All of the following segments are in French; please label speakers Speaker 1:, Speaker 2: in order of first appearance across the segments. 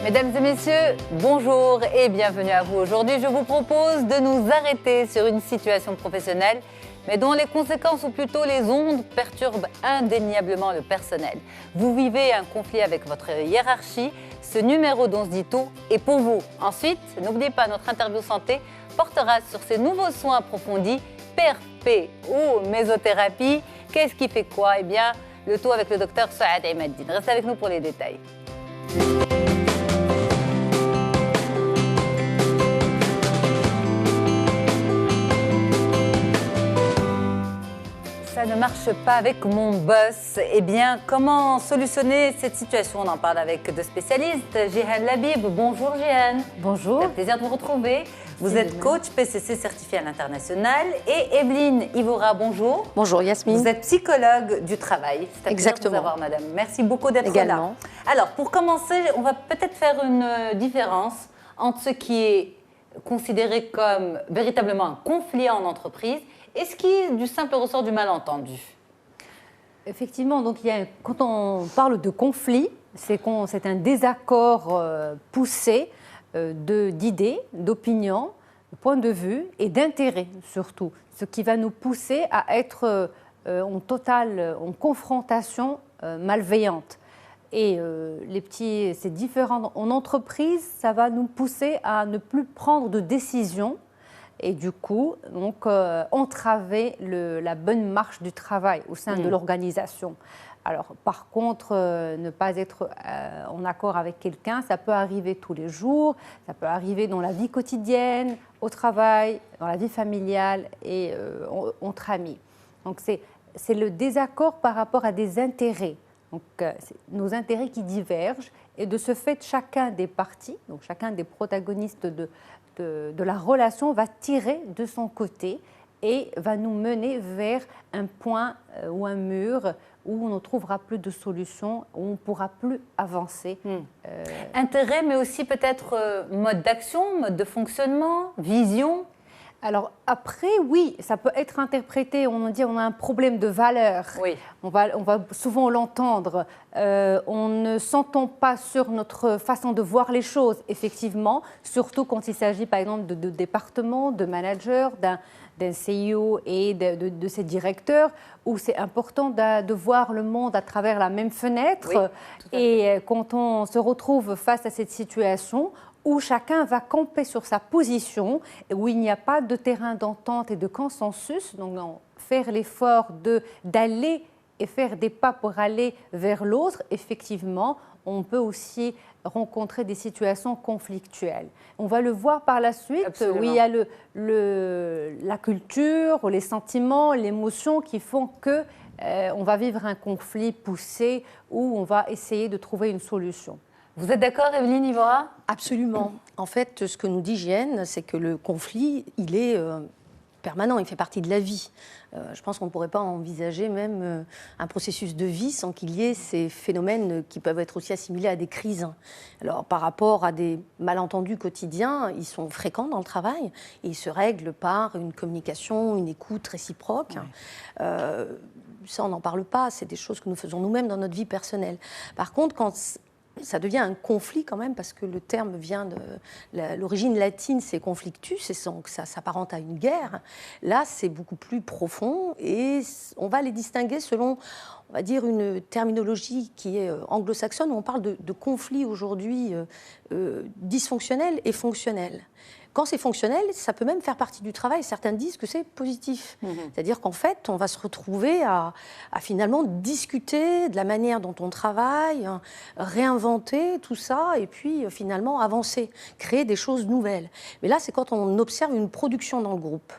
Speaker 1: Mesdames et messieurs, bonjour et bienvenue à vous. Aujourd'hui, je vous propose de nous arrêter sur une situation professionnelle, mais dont les conséquences, ou plutôt les ondes, perturbent indéniablement le personnel. Vous vivez un conflit avec votre hiérarchie, ce numéro d'On se dit tout est pour vous. Ensuite, n'oubliez pas, notre interview santé portera sur ces nouveaux soins approfondis, PRP ou mésothérapie. Qu'est-ce qui fait quoi? Eh bien, le tout avec le docteur Saad Emaddine. Restez avec nous pour les détails. Ça ne marche pas avec mon boss. Eh bien, comment solutionner cette situation? On en parle avec deux spécialistes. Jihan Labib, bonjour Jihan.
Speaker 2: Bonjour.
Speaker 1: C'est un plaisir de vous retrouver. Vous êtes coach PCC certifié à l'international. Et Evelyne Ivora, bonjour.
Speaker 2: Bonjour Yasmine.
Speaker 1: Vous êtes psychologue du travail. C'est un plaisir de vous avoir, madame. Merci beaucoup d'être là. Alors, pour commencer, on va peut-être faire une différence entre ce qui est considéré comme véritablement un conflit en entreprise et ce qui est du simple ressort du malentendu.
Speaker 2: Effectivement, donc quand on parle de conflit, c'est un désaccord poussé d'idées, d'opinions, de points de vue et d'intérêts surtout, ce qui va nous pousser à être en confrontation malveillante. Et c'est différent. En entreprise, ça va nous pousser à ne plus prendre de décisions et du coup, donc, entraver la bonne marche du travail au sein de l'organisation. Alors, par contre, ne pas être en accord avec quelqu'un, ça peut arriver tous les jours, ça peut arriver dans la vie quotidienne, au travail, dans la vie familiale et entre amis. Donc, c'est le désaccord par rapport à des intérêts. Donc, nos intérêts qui divergent et de ce fait, chacun des parties, donc chacun des protagonistes de la relation va tirer de son côté et va nous mener vers un point ou un mur où on ne trouvera plus de solution, où on ne pourra plus avancer.
Speaker 1: Intérêt, mais aussi peut-être mode d'action, mode de fonctionnement, vision.
Speaker 2: Alors après, oui, ça peut être interprété, on dit on a un problème de valeur.
Speaker 1: Oui.
Speaker 2: On va souvent l'entendre. On ne s'entend pas sur notre façon de voir les choses, effectivement, surtout quand il s'agit par exemple de départements, de managers, d'un CEO et de ses directeurs, où c'est important de voir le monde à travers la même fenêtre. Oui, et quand on se retrouve face à cette situation, où chacun va camper sur sa position, et où il n'y a pas de terrain d'entente et de consensus, donc faire l'effort d'aller et faire des pas pour aller vers l'autre, effectivement, on peut aussi rencontrer des situations conflictuelles. On va le voir par la suite.
Speaker 1: Absolument.
Speaker 2: Où il y a la culture, les sentiments, l'émotion qui font que on va vivre un conflit poussé où on va essayer de trouver une solution.
Speaker 1: Vous êtes d'accord, Evelyne Ivora?
Speaker 3: Absolument. En fait, ce que nous dit Jihan, c'est que le conflit, il est permanent, il fait partie de la vie. Je pense qu'on ne pourrait pas envisager même un processus de vie sans qu'il y ait ces phénomènes qui peuvent être aussi assimilés à des crises. Alors, par rapport à des malentendus quotidiens, ils sont fréquents dans le travail et ils se règlent par une communication, une écoute réciproque. Oui. Ça, on n'en parle pas, c'est des choses que nous faisons nous-mêmes dans notre vie personnelle. Par contre, quand ça devient un conflit quand même, parce que le terme vient de l'origine latine, c'est conflictus, et donc ça s'apparente à une guerre. Là, c'est beaucoup plus profond, et on va les distinguer selon, on va dire, une terminologie qui est anglo-saxonne, où on parle de conflits aujourd'hui dysfonctionnels et fonctionnels. Quand c'est fonctionnel, ça peut même faire partie du travail. Certains disent que c'est positif. C'est-à-dire qu'en fait, on va se retrouver à finalement discuter de la manière dont on travaille, réinventer tout ça et puis finalement avancer, créer des choses nouvelles. Mais là, c'est quand on observe une production dans le groupe.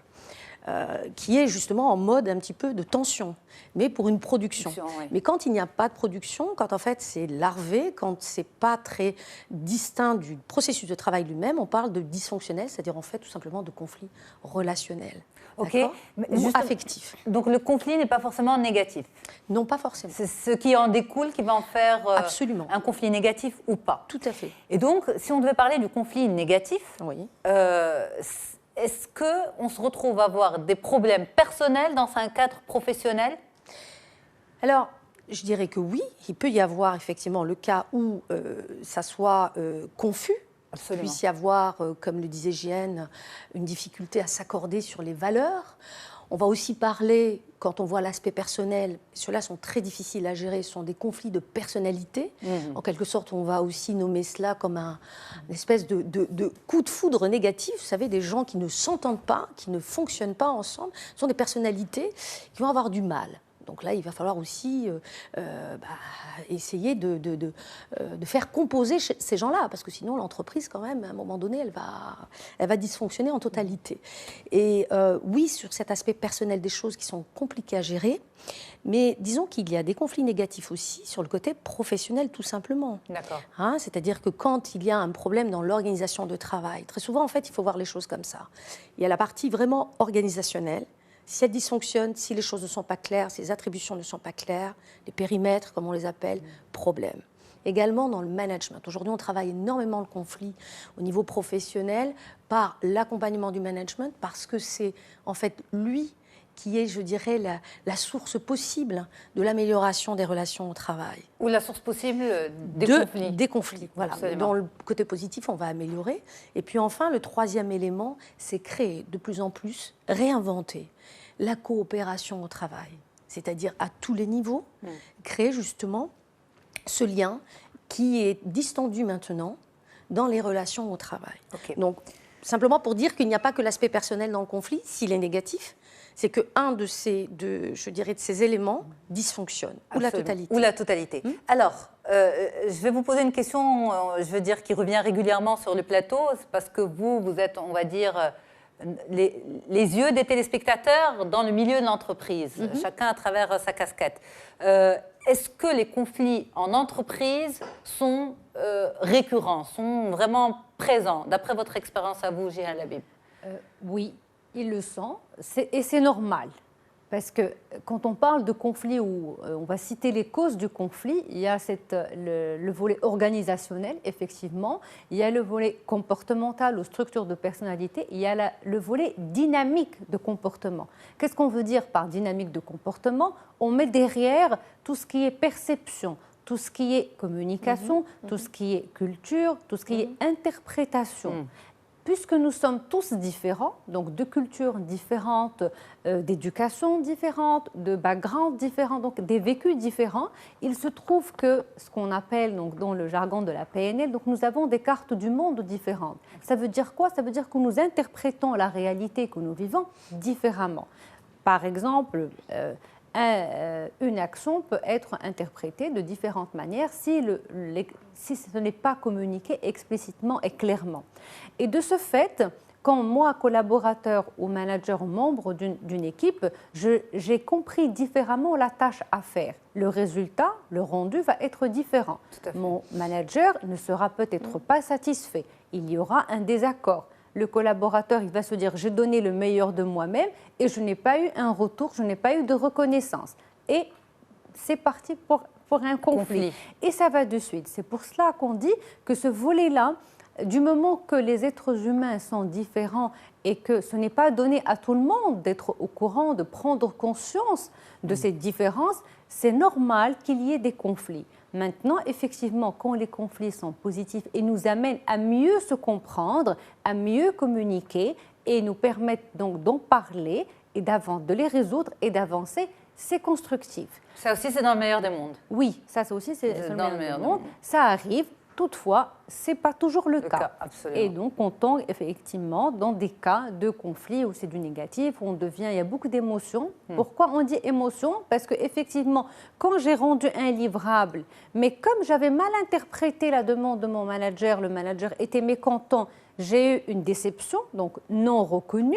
Speaker 3: Qui est justement en mode un petit peu de tension, mais pour une production. Oui. Mais quand il n'y a pas de production, quand en fait c'est larvé, quand c'est pas très distinct du processus de travail lui-même, on parle de dysfonctionnel, c'est-à-dire en fait tout simplement de conflit relationnel.
Speaker 1: Ok,
Speaker 3: ou affectif.
Speaker 1: Donc le conflit n'est pas forcément négatif?
Speaker 3: Non, pas forcément.
Speaker 1: C'est ce qui en découle qui va en faire
Speaker 3: absolument
Speaker 1: un conflit négatif ou pas?
Speaker 3: Tout à fait.
Speaker 1: Et donc, si on devait parler du conflit négatif,
Speaker 3: oui.
Speaker 1: Est-ce qu'on se retrouve à avoir des problèmes personnels dans un cadre professionnel?
Speaker 3: Alors, Je dirais que oui, il peut y avoir effectivement le cas où ça soit confus.
Speaker 1: Absolument.
Speaker 3: Il puisse y avoir, comme le disait Jeanne, une difficulté à s'accorder sur les valeurs. On va aussi parler, quand on voit l'aspect personnel, ceux-là sont très difficiles à gérer, ce sont des conflits de personnalité. En quelque sorte, on va aussi nommer cela comme une espèce de coup de foudre négatif. Vous savez, des gens qui ne s'entendent pas, qui ne fonctionnent pas ensemble, ce sont des personnalités qui vont avoir du mal. Donc là, il va falloir aussi essayer de faire composer ces gens-là, parce que sinon, l'entreprise, quand même, à un moment donné, elle va dysfonctionner en totalité. Et oui, sur cet aspect personnel des choses qui sont compliquées à gérer, mais disons qu'il y a des conflits négatifs aussi sur le côté professionnel, tout simplement.
Speaker 1: D'accord.
Speaker 3: Hein, c'est-à-dire que quand il y a un problème dans l'organisation de travail, très souvent, en fait, il faut voir les choses comme ça. Il y a la partie vraiment organisationnelle. Si elle dysfonctionne, si les choses ne sont pas claires, si les attributions ne sont pas claires, les périmètres, comme on les appelle, problème. Également dans le management. Aujourd'hui, on travaille énormément le conflit au niveau professionnel par l'accompagnement du management, parce que c'est en fait lui qui est, je dirais, la source possible de l'amélioration des relations au travail.
Speaker 1: Ou la source possible des conflits.
Speaker 3: Des conflits, voilà. Dans le côté positif, on va améliorer. Et puis enfin, le troisième élément, c'est créer de plus en plus, réinventer la coopération au travail. C'est-à-dire à tous les niveaux, créer justement ce lien qui est distendu maintenant dans les relations au travail.
Speaker 1: Okay.
Speaker 3: Donc, simplement pour dire qu'il n'y a pas que l'aspect personnel dans le conflit, s'il est négatif, c'est qu'un de ces éléments dysfonctionne, ou la totalité.
Speaker 1: Ou la totalité. Alors, je vais vous poser une question, je veux dire, qui revient régulièrement sur le plateau, parce que vous êtes, on va dire, les yeux des téléspectateurs dans le milieu de l'entreprise, chacun à travers sa casquette. Est-ce que les conflits en entreprise sont récurrents, sont vraiment présents, d'après votre expérience à vous, Jeanne Labib?
Speaker 2: Oui, ils le sont, et c'est normal. Parce que quand on parle de conflit, ou on va citer les causes du conflit, il y a le volet organisationnel, effectivement, il y a le volet comportemental ou structure de personnalité, il y a le volet dynamique de comportement. Qu'est-ce qu'on veut dire par dynamique de comportement? On met derrière tout ce qui est perception, tout ce qui est communication, tout ce qui est culture, tout ce qui est interprétation. Puisque nous sommes tous différents, donc de cultures différentes, d'éducation différentes, de backgrounds différents, donc des vécus différents, il se trouve que ce qu'on appelle donc, dans le jargon de la PNL, donc nous avons des cartes du monde différentes. Ça veut dire quoi? Ça veut dire que nous interprétons la réalité que nous vivons différemment. Par exemple, une action peut être interprétée de différentes manières si ce n'est pas communiqué explicitement et clairement. Et de ce fait, quand moi, collaborateur ou manager ou membre d'une équipe, j'ai compris différemment la tâche à faire. Le résultat, le rendu va être différent. Mon manager ne sera peut-être pas satisfait. Il y aura un désaccord. Le collaborateur, il va se dire « j'ai donné le meilleur de moi-même et je n'ai pas eu un retour, je n'ai pas eu de reconnaissance ». Et c'est parti pour un conflit. Et ça va de suite. C'est pour cela qu'on dit que ce volet-là, du moment que les êtres humains sont différents et que ce n'est pas donné à tout le monde d'être au courant, de prendre conscience de ces différences, c'est normal qu'il y ait des conflits. Maintenant, effectivement, quand les conflits sont positifs et nous amènent à mieux se comprendre, à mieux communiquer et nous permettent donc d'en parler et de les résoudre et d'avancer, c'est constructif.
Speaker 1: Ça aussi, c'est dans le meilleur des mondes.
Speaker 2: Oui, ça aussi, c'est dans le meilleur des mondes. Ça arrive. Toutefois, ce n'est pas toujours le cas. Et donc, on tombe effectivement dans des cas de conflit où c'est du négatif, où il y a beaucoup d'émotions. Pourquoi on dit émotion? Parce qu'effectivement, quand j'ai rendu un livrable, mais comme j'avais mal interprété la demande de mon manager, le manager était mécontent, j'ai eu une déception, donc non reconnue.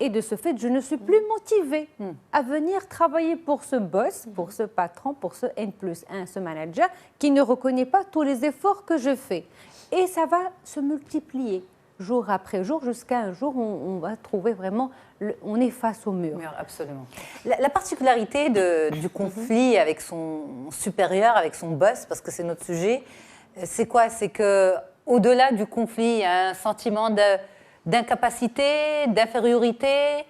Speaker 2: Et de ce fait, je ne suis plus motivée à venir travailler pour ce boss, pour ce patron, pour ce N+1, ce manager, qui ne reconnaît pas tous les efforts que je fais. Et ça va se multiplier jour après jour, jusqu'à un jour où on va trouver vraiment, on est face au mur.
Speaker 1: Absolument. La particularité du conflit avec son supérieur, avec son boss, parce que c'est notre sujet, c'est quoi? C'est qu'au-delà du conflit, il y a un sentiment d'incapacité, d'infériorité,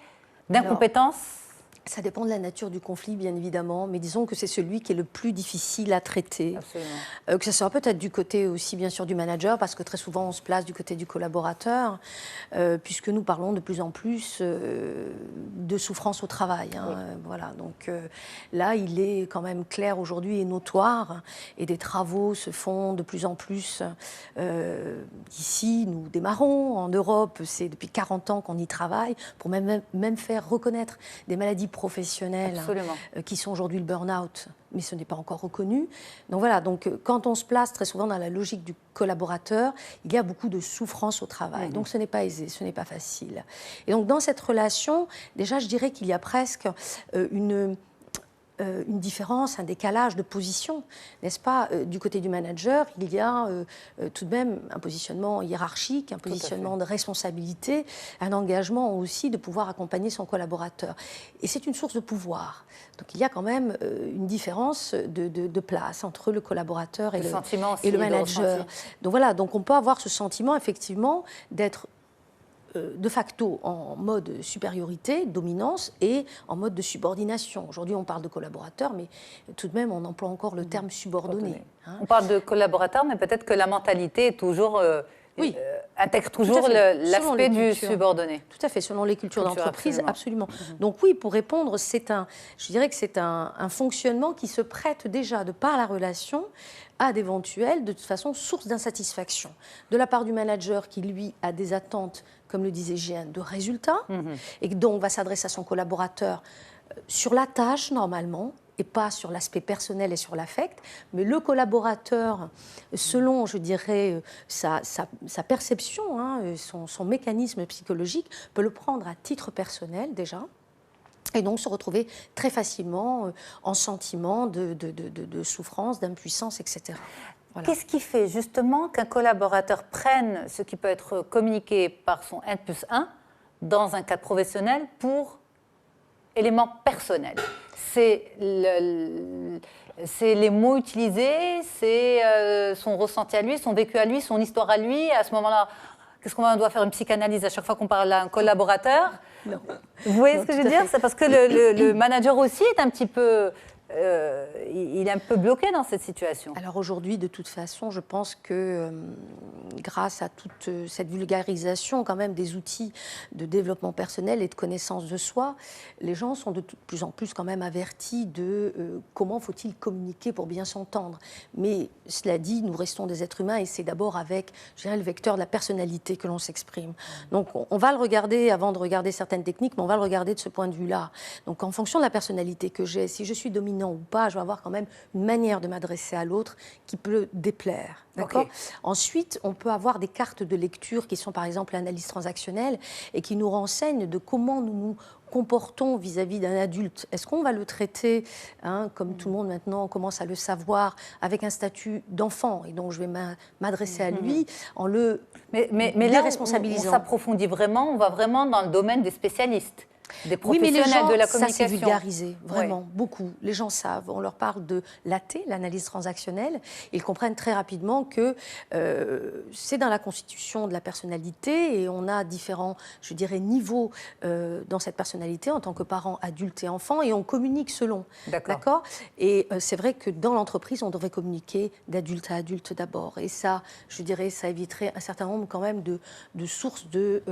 Speaker 1: d'incompétence?
Speaker 3: Ça dépend de la nature du conflit, bien évidemment, mais disons que c'est celui qui est le plus difficile à traiter.
Speaker 1: Absolument.
Speaker 3: Que ce soit peut-être du côté aussi, bien sûr, du manager, parce que très souvent, on se place du côté du collaborateur, puisque nous parlons de plus en plus de souffrance au travail. Hein,
Speaker 1: Oui.
Speaker 3: Voilà, donc là, il est quand même clair aujourd'hui et notoire, et des travaux se font de plus en plus. Ici, nous démarrons en Europe, c'est depuis 40 ans qu'on y travaille, pour même faire reconnaître des maladies professionnels qui sont aujourd'hui le burn-out, mais ce n'est pas encore reconnu. Donc voilà, donc quand on se place très souvent dans la logique du collaborateur, il y a beaucoup de souffrance au travail. Donc ce n'est pas aisé, ce n'est pas facile. Et donc dans cette relation, déjà je dirais qu'il y a presque une différence, un décalage de position, n'est-ce pas? Du côté du manager, il y a tout de même un positionnement hiérarchique, un positionnement de responsabilité, un engagement aussi de pouvoir accompagner son collaborateur. Et c'est une source de pouvoir. Donc il y a quand même une différence de place entre le collaborateur et le manager. Donc voilà, donc on peut avoir ce sentiment effectivement d'être de facto en mode supériorité, dominance, et en mode de subordination. Aujourd'hui, on parle de collaborateur, mais tout de même, on emploie encore le terme subordonné. Hein.
Speaker 1: On parle de collaborateur, mais peut-être que la mentalité est toujours, intègre toujours l'aspect du subordonné.
Speaker 3: Tout à fait, selon les cultures d'entreprise, absolument. Donc oui, pour répondre, je dirais que c'est un fonctionnement qui se prête déjà, de par la relation, à d'éventuelles, de toute façon, sources d'insatisfaction. De la part du manager qui, lui, a des attentes, comme le disait Jeanne, de résultats, et donc va s'adresser à son collaborateur sur la tâche, normalement, et pas sur l'aspect personnel et sur l'affect, mais le collaborateur, selon, je dirais, sa perception, hein, son mécanisme psychologique, peut le prendre à titre personnel, déjà, et donc se retrouver très facilement en sentiment de souffrance, d'impuissance, etc.
Speaker 1: Voilà. Qu'est-ce qui fait justement qu'un collaborateur prenne ce qui peut être communiqué par son N+1 dans un cadre professionnel pour éléments personnels? C'est les mots utilisés, c'est son ressenti à lui, son vécu à lui, son histoire à lui. À ce moment-là, qu'est-ce qu'on doit faire une psychanalyse à chaque fois qu'on parle à un collaborateur? Non. Vous voyez ce que je veux dire? C'est parce que le manager aussi est un petit peu... il est un peu bloqué dans cette situation.
Speaker 3: Alors aujourd'hui, de toute façon, je pense que grâce à toute cette vulgarisation quand même des outils de développement personnel et de connaissance de soi, les gens sont de plus en plus quand même avertis de comment faut-il communiquer pour bien s'entendre. Mais cela dit, nous restons des êtres humains et c'est d'abord avec, je dirais, le vecteur de la personnalité que l'on s'exprime. Donc on va le regarder avant de regarder certaines techniques, mais on va le regarder de ce point de vue-là. Donc en fonction de la personnalité que j'ai, si je suis dominant ou pas, je vais avoir quand même une manière de m'adresser à l'autre qui peut déplaire. D'accord ? Ensuite, on peut avoir des cartes de lecture qui sont par exemple l'analyse transactionnelle et qui nous renseignent de comment nous nous comportons vis-à-vis d'un adulte. Est-ce qu'on va le traiter, comme tout le monde maintenant commence à le savoir, avec un statut d'enfant, et donc je vais m'adresser à lui en le déresponsabilisant.
Speaker 1: Là, on s'approfondit vraiment, on va vraiment dans le domaine des spécialistes. Des professionnels
Speaker 3: oui, mais les gens,
Speaker 1: de la communication.
Speaker 3: Ça c'est vulgarisé, vraiment, beaucoup. Les gens savent, on leur parle de l'AT, l'analyse transactionnelle, ils comprennent très rapidement que c'est dans la constitution de la personnalité et on a différents, je dirais, niveaux dans cette personnalité en tant que parent, adulte et enfant, et on communique selon. D'accord. Et c'est vrai que dans l'entreprise, on devrait communiquer d'adulte à adulte d'abord. Et ça, je dirais, ça éviterait un certain nombre quand même de sources de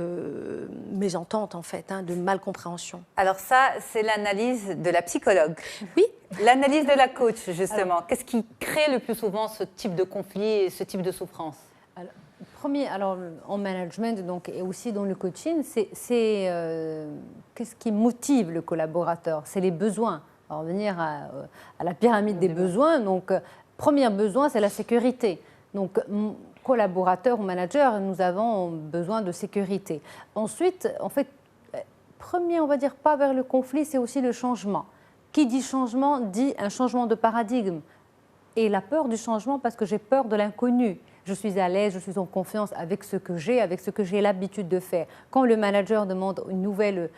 Speaker 3: mésententes, en fait, de malcompréhension.
Speaker 1: Alors ça, c'est l'analyse de la psychologue.
Speaker 3: Oui.
Speaker 1: L'analyse de la coach, justement. Qu'est-ce qui crée le plus souvent ce type de conflit et ce type de souffrance?
Speaker 2: Alors, en management donc, et aussi dans le coaching, qu'est-ce qui motive le collaborateur? C'est les besoins. On va revenir à la pyramide des besoins. Donc, premier besoin, c'est la sécurité. Donc, collaborateur ou manager, nous avons besoin de sécurité. Ensuite, en fait, premier, on va dire, pas vers le conflit, c'est aussi le changement. Qui dit changement, dit un changement de paradigme. Et la peur du changement, parce que j'ai peur de l'inconnu. Je suis à l'aise, je suis en confiance avec ce que j'ai l'habitude de faire. Quand le manager demande une nouvelle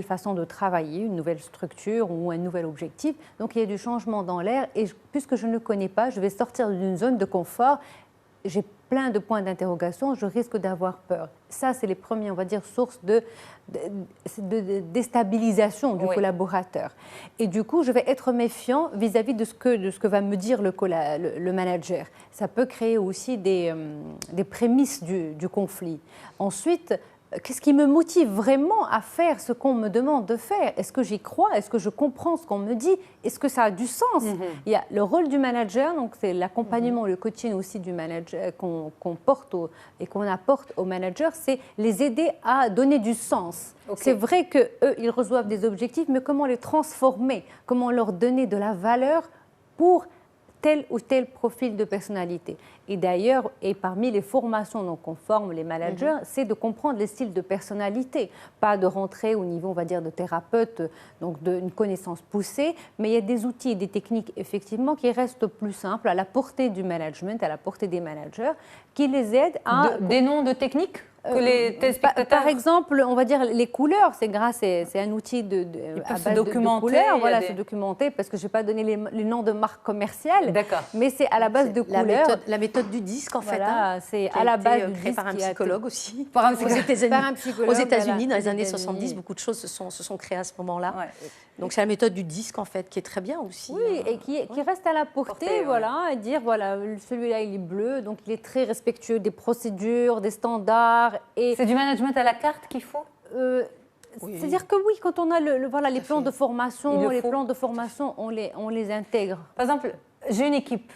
Speaker 2: façon de travailler, une nouvelle structure ou un nouvel objectif, donc il y a du changement dans l'air. Et puisque je ne le connais pas, je vais sortir d'une zone de confort. J'ai plein de points d'interrogation, je risque d'avoir peur. Ça, c'est les premières, on va dire, sources de déstabilisation du collaborateur. Et du coup, je vais être méfiant vis-à-vis de ce que va me dire le manager. Ça peut créer aussi des prémices du conflit. Ensuite, qu'est-ce qui me motive vraiment à faire ce qu'on me demande de faire? Est-ce que j'y crois? Est-ce que je comprends ce qu'on me dit? Est-ce que ça a du sens? Il y a le rôle du manager, donc c'est l'accompagnement, le coaching aussi du manager qu'on porte et qu'on apporte aux managers, c'est les aider à donner du sens. C'est vrai qu'eux, ils reçoivent des objectifs, mais comment les transformer? Comment leur donner de la valeur pour tel ou tel profil de personnalité. Et d'ailleurs, et parmi les formations qu'on forme les managers, c'est de comprendre les styles de personnalité, pas de rentrer au niveau, on va dire, de thérapeute, donc d'une connaissance poussée, mais il y a des outils et des techniques, effectivement, qui restent plus simples, à la portée du management, à la portée des managers, qui les aident à...
Speaker 1: Des noms de techniques que les téléspectateurs...
Speaker 2: Par exemple, on va dire les couleurs, c'est un outil à base de couleurs, voilà, se documenter, parce que je ne vais pas donner les noms de marques commerciales, mais c'est à la base de couleurs.
Speaker 3: La méthode du disque, en fait.
Speaker 2: Voilà, c'est à la base du disque.
Speaker 3: Par un psychologue aussi.
Speaker 2: Par un psychologue.
Speaker 3: Aux États-Unis, dans les années 70, beaucoup de choses se sont créées à ce moment-là. Ouais. Donc c'est la méthode du disque, en fait, qui est très bien aussi.
Speaker 2: Oui, et qui reste à la portée, voilà, et dire, voilà, celui-là, il est bleu, donc il est très respectueux des procédures, des standards.
Speaker 1: C'est du management à la carte qu'il faut
Speaker 2: C'est-à-dire que oui, quand on a les plans de formation, on les intègre.
Speaker 1: Par exemple, j'ai une équipe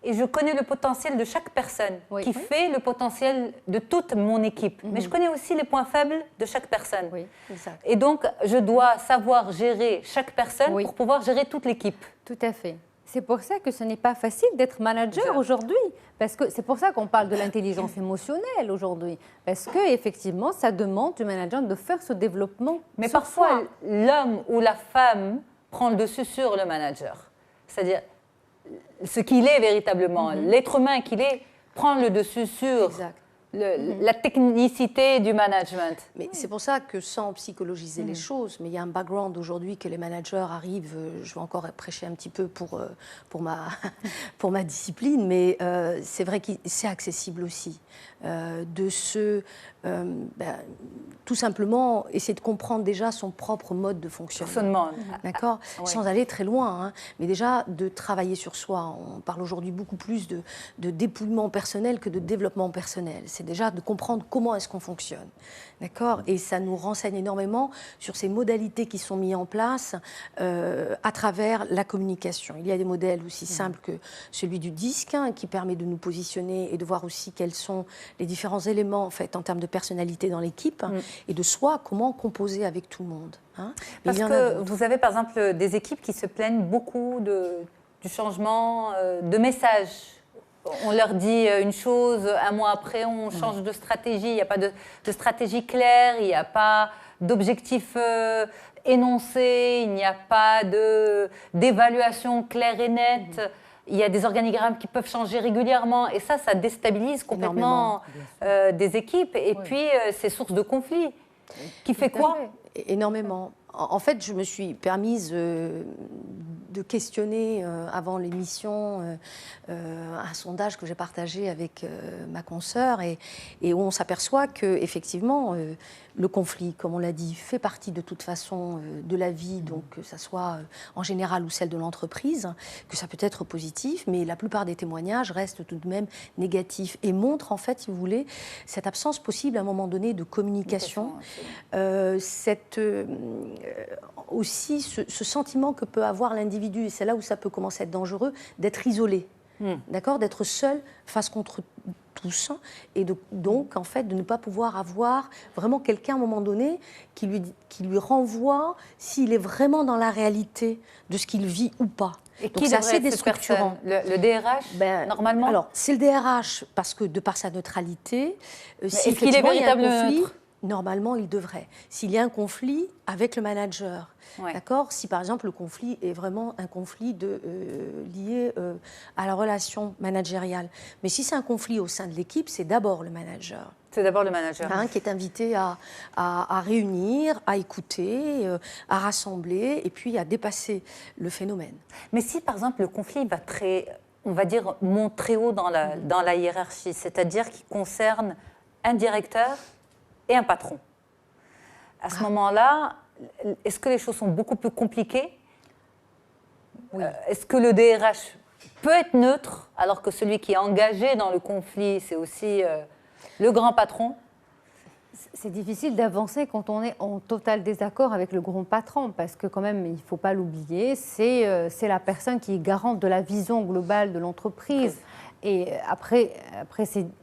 Speaker 1: et je connais le potentiel de chaque personne qui fait le potentiel de toute mon équipe. Mais je connais aussi les points faibles de chaque personne.
Speaker 3: Oui, exact.
Speaker 1: Et donc, je dois savoir gérer chaque personne pour pouvoir gérer toute l'équipe.
Speaker 2: Tout à fait. C'est pour ça que ce n'est pas facile d'être manager aujourd'hui. Parce que c'est pour ça qu'on parle de l'intelligence émotionnelle aujourd'hui. Parce qu'effectivement, ça demande du manager de faire ce développement.
Speaker 1: Mais parfois, l'homme ou la femme prend le dessus sur le manager. C'est-à-dire, ce qu'il est véritablement, l'être humain qu'il est, prend le dessus sur la technicité du management.
Speaker 3: Mais c'est pour ça que, sans psychologiser les choses, mais il y a un background aujourd'hui que les managers arrivent, je vais encore prêcher un petit peu pour ma discipline, mais c'est vrai que c'est accessible aussi. Tout simplement essayer de comprendre déjà son propre mode de fonctionnement. D'accord, sans aller très loin, mais déjà de travailler sur soi. On parle aujourd'hui beaucoup plus de dépouillement personnel que de développement personnel. C'est déjà de comprendre comment est-ce qu'on fonctionne. D'accord, et ça nous renseigne énormément sur ces modalités qui sont mises en place à travers la communication. Il y a des modèles aussi simples que celui du disque qui permet de nous positionner et de voir aussi quels sont les différents éléments en fait en termes de personnalité dans l'équipe et de soi, comment composer avec tout le monde.
Speaker 1: Parce que vous avez par exemple des équipes qui se plaignent beaucoup du changement de message. On leur dit une chose, un mois après on change de stratégie, il n'y a pas de stratégie claire, il n'y a pas d'objectif énoncé, il n'y a pas d'évaluation claire et nette. Il y a des organigrammes qui peuvent changer régulièrement et ça déstabilise complètement des équipes. Et puis, c'est source de conflit. Qui fait quoi?
Speaker 3: Énormément. En fait, je me suis permise de questionner avant l'émission un sondage que j'ai partagé avec ma consoeur et où on s'aperçoit qu'effectivement, le conflit, comme on l'a dit, fait partie de toute façon de la vie, donc que ça soit en général ou celle de l'entreprise, que ça peut être positif, mais la plupart des témoignages restent tout de même négatifs et montrent en fait, si vous voulez, cette absence possible à un moment donné de communication, aussi ce sentiment que peut avoir l'individu, et c'est là où ça peut commencer à être dangereux, d'être isolé, d'accord, d'être seul face contre tous, et donc en fait de ne pas pouvoir avoir vraiment quelqu'un à un moment donné qui lui renvoie s'il est vraiment dans la réalité de ce qu'il vit ou pas.
Speaker 1: Et donc c'est assez déstructurant. Le DRH, normalement.
Speaker 3: Alors c'est le DRH parce que de par sa neutralité,
Speaker 1: si est-ce qu'il est véritablement neutre ?
Speaker 3: Normalement, il devrait. S'il y a un conflit avec le manager, d'accord ? Si par exemple le conflit est vraiment un conflit lié à la relation managériale. Mais si c'est un conflit au sein de l'équipe, c'est d'abord le manager.
Speaker 1: C'est d'abord le manager.
Speaker 3: Qui est invité à réunir, à écouter, à rassembler et puis à dépasser le phénomène.
Speaker 1: Mais si par exemple le conflit va très on va dire, monte très haut dans la hiérarchie, c'est-à-dire qui concerne un directeur et un patron. À ce moment-là, est-ce que les choses sont beaucoup plus compliquées? Oui. Est-ce que le DRH peut être neutre, alors que celui qui est engagé dans le conflit, c'est aussi le grand patron?
Speaker 2: C'est difficile d'avancer quand on est en total désaccord avec le grand patron, parce que quand même, il ne faut pas l'oublier, c'est la personne qui est garante de la vision globale de l'entreprise. Et après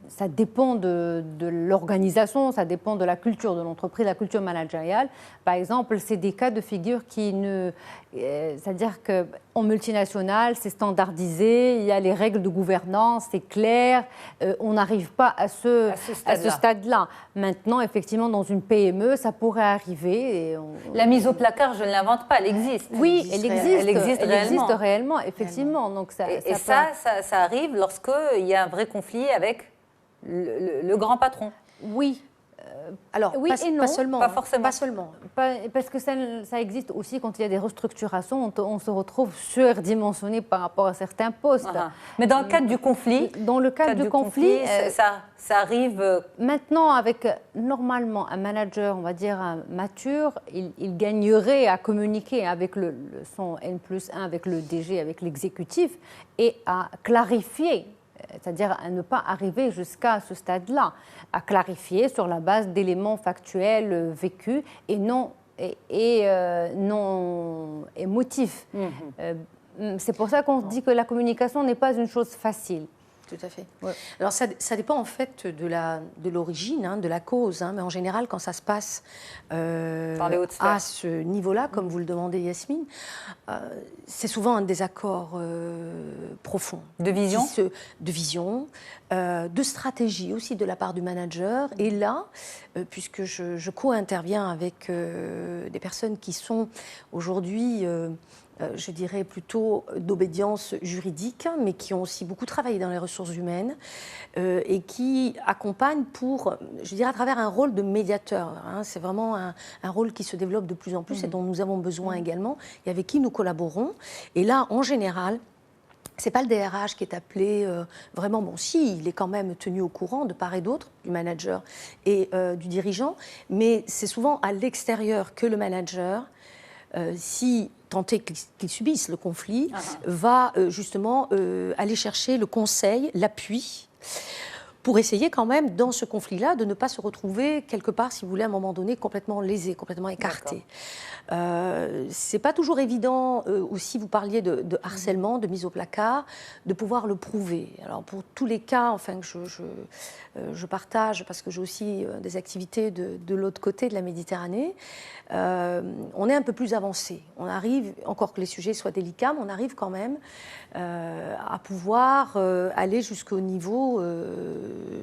Speaker 2: ça dépend de l'organisation, ça dépend de la culture de l'entreprise, la culture managériale. Par exemple, c'est des cas de figure qui ne... C'est-à-dire qu'en multinationale, c'est standardisé, il y a les règles de gouvernance, c'est clair, on n'arrive pas à ce stade-là. Maintenant, effectivement, dans une PME, ça pourrait arriver.
Speaker 1: La mise au placard, je ne l'invente pas, elle existe.
Speaker 2: Oui, elle existe réellement, effectivement. Donc ça
Speaker 1: arrive lorsqu'il y a un vrai conflit avec le grand patron.
Speaker 2: Oui.
Speaker 3: Alors, oui et non, pas seulement.
Speaker 1: Pas forcément.
Speaker 3: Pas seulement.
Speaker 2: Parce que ça existe aussi quand il y a des restructurations, on se retrouve surdimensionné par rapport à certains postes.
Speaker 1: Mais dans le cadre du conflit, ça arrive.
Speaker 2: Maintenant, avec normalement un manager, on va dire mature, il gagnerait à communiquer avec son N+1, avec le DG, avec l'exécutif, et à clarifier. C'est-à-dire à ne pas arriver jusqu'à ce stade-là, à clarifier sur la base d'éléments factuels vécus et non émotifs. C'est pour ça qu'on dit que la communication n'est pas une chose facile.
Speaker 3: Tout à fait. Ouais. Alors ça dépend en fait de l'origine, de la cause, mais en général quand ça se passe à ce niveau-là, comme vous le demandez Yasmine, c'est souvent un désaccord profond.
Speaker 1: De vision
Speaker 3: de stratégie aussi de la part du manager. Et là, puisque je co-interviens avec des personnes qui sont aujourd'hui... je dirais plutôt d'obédience juridique, mais qui ont aussi beaucoup travaillé dans les ressources humaines et qui accompagnent je dirais, à travers un rôle de médiateur. C'est vraiment un rôle qui se développe de plus en plus et dont nous avons besoin également et avec qui nous collaborons. Et là, en général, ce n'est pas le DRH qui est appelé vraiment, si, il est quand même tenu au courant de part et d'autre, du manager et du dirigeant, mais c'est souvent à l'extérieur que le manager, si tant est qu'il subisse le conflit, va justement aller chercher le conseil, l'appui, pour essayer quand même, dans ce conflit-là, de ne pas se retrouver quelque part, si vous voulez, à un moment donné, complètement lésé, complètement écarté. C'est pas toujours évident, aussi vous parliez de harcèlement, de mise au placard, de pouvoir le prouver. Alors pour tous les cas, enfin que je partage, parce que j'ai aussi des activités de l'autre côté de la Méditerranée, on est un peu plus avancé. On arrive, encore que les sujets soient délicats, mais on arrive quand même à pouvoir aller jusqu'au niveau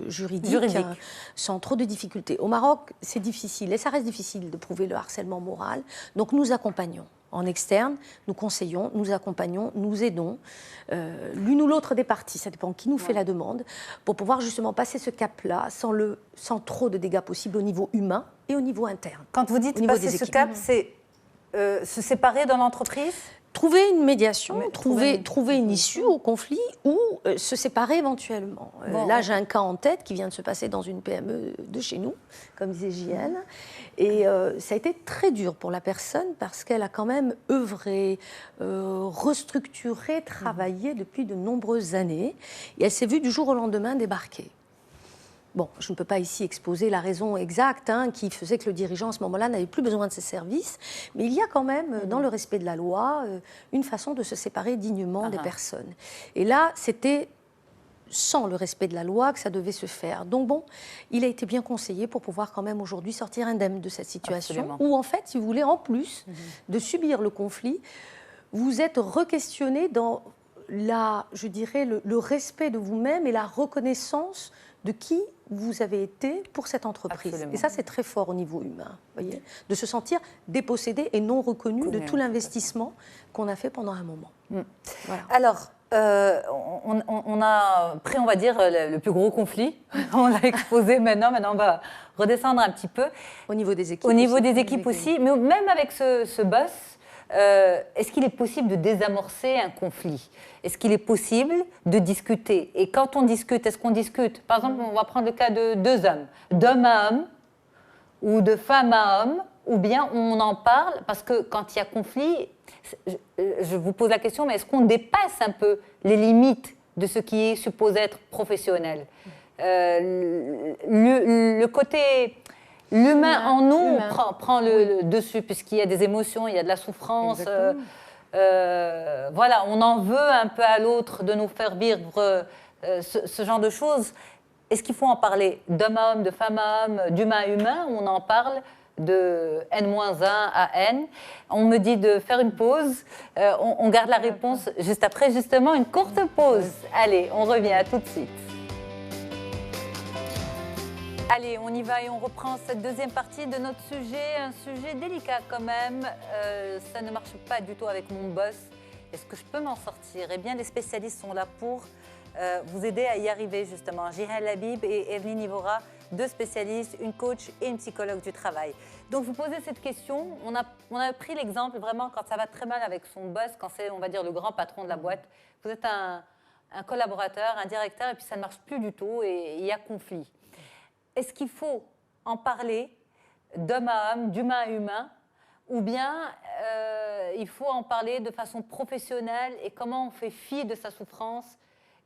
Speaker 3: juridique. Sans trop de difficultés. Au Maroc, c'est difficile, et ça reste difficile de prouver le harcèlement moral. Donc nous accompagnons en externe, nous conseillons, nous accompagnons, nous aidons l'une ou l'autre des parties, ça dépend qui nous fait la demande, pour pouvoir justement passer ce cap-là sans trop de dégâts possibles au niveau humain et au niveau interne.
Speaker 1: Quand vous dites passer ce cap, c'est se séparer dans l'entreprise ?
Speaker 3: Trouver une médiation, trouver une issue au conflit ou se séparer éventuellement. Là, j'ai un cas en tête qui vient de se passer dans une PME de chez nous, comme disait JN. Et ça a été très dur pour la personne parce qu'elle a quand même œuvré, restructuré, travaillé depuis de nombreuses années. Et elle s'est vue du jour au lendemain débarquer. Bon, je ne peux pas ici exposer la raison exacte qui faisait que le dirigeant, à ce moment-là, n'avait plus besoin de ses services. Mais il y a quand même, dans le respect de la loi, une façon de se séparer dignement des personnes. Et là, c'était sans le respect de la loi que ça devait se faire. Donc bon, il a été bien conseillé pour pouvoir quand même aujourd'hui sortir indemne de cette situation. Où en fait, si vous voulez, en plus de subir le conflit, vous êtes re-questionné dans je dirais, le respect de vous-même et la reconnaissance de qui vous avez été pour cette entreprise. Absolument. Et ça, c'est très fort au niveau humain, voyez, de se sentir dépossédé et non reconnu de tout l'investissement qu'on a fait pendant un moment.
Speaker 1: Voilà. Alors, on a pris, on va dire, le plus gros conflit. On l'a exposé maintenant on va redescendre un petit peu.
Speaker 3: Au niveau des équipes
Speaker 1: Au niveau des équipes aussi, mais même avec ce boss, est-ce qu'il est possible de désamorcer un conflit? Est-ce qu'il est possible de discuter? Et quand on discute, est-ce qu'on discute? Par exemple, on va prendre le cas de deux hommes, d'homme à homme ou de femme à homme, ou bien on en parle, parce que quand il y a conflit, je vous pose la question, mais est-ce qu'on dépasse un peu les limites de ce qui est supposé être professionnel? Le côté... L'humain en nous prend le dessus, puisqu'il y a des émotions, il y a de la souffrance. Voilà, on en veut un peu à l'autre de nous faire vivre ce genre de choses. Est-ce qu'il faut en parler d'homme à homme, de femme à homme, d'humain à humain? On en parle de N-1 à N. On me dit de faire une pause. On garde la réponse juste après, justement, une courte pause. Allez, on revient, à tout de suite. Allez, on y va et on reprend cette deuxième partie de notre sujet, un sujet délicat quand même. Ça ne marche pas du tout avec mon boss. Est-ce que je peux m'en sortir? Eh bien, les spécialistes sont là pour vous aider à y arriver justement. Jihan Labib et Evelyne Ivora, deux spécialistes, une coach et une psychologue du travail. Donc, vous posez cette question. On a pris l'exemple vraiment quand ça va très mal avec son boss, quand c'est, on va dire, le grand patron de la boîte. Vous êtes un collaborateur, un directeur, et puis ça ne marche plus du tout et il y a conflit. Est-ce qu'il faut en parler d'homme à homme, d'humain à humain, ou bien il faut en parler de façon professionnelle et comment on fait fi de sa souffrance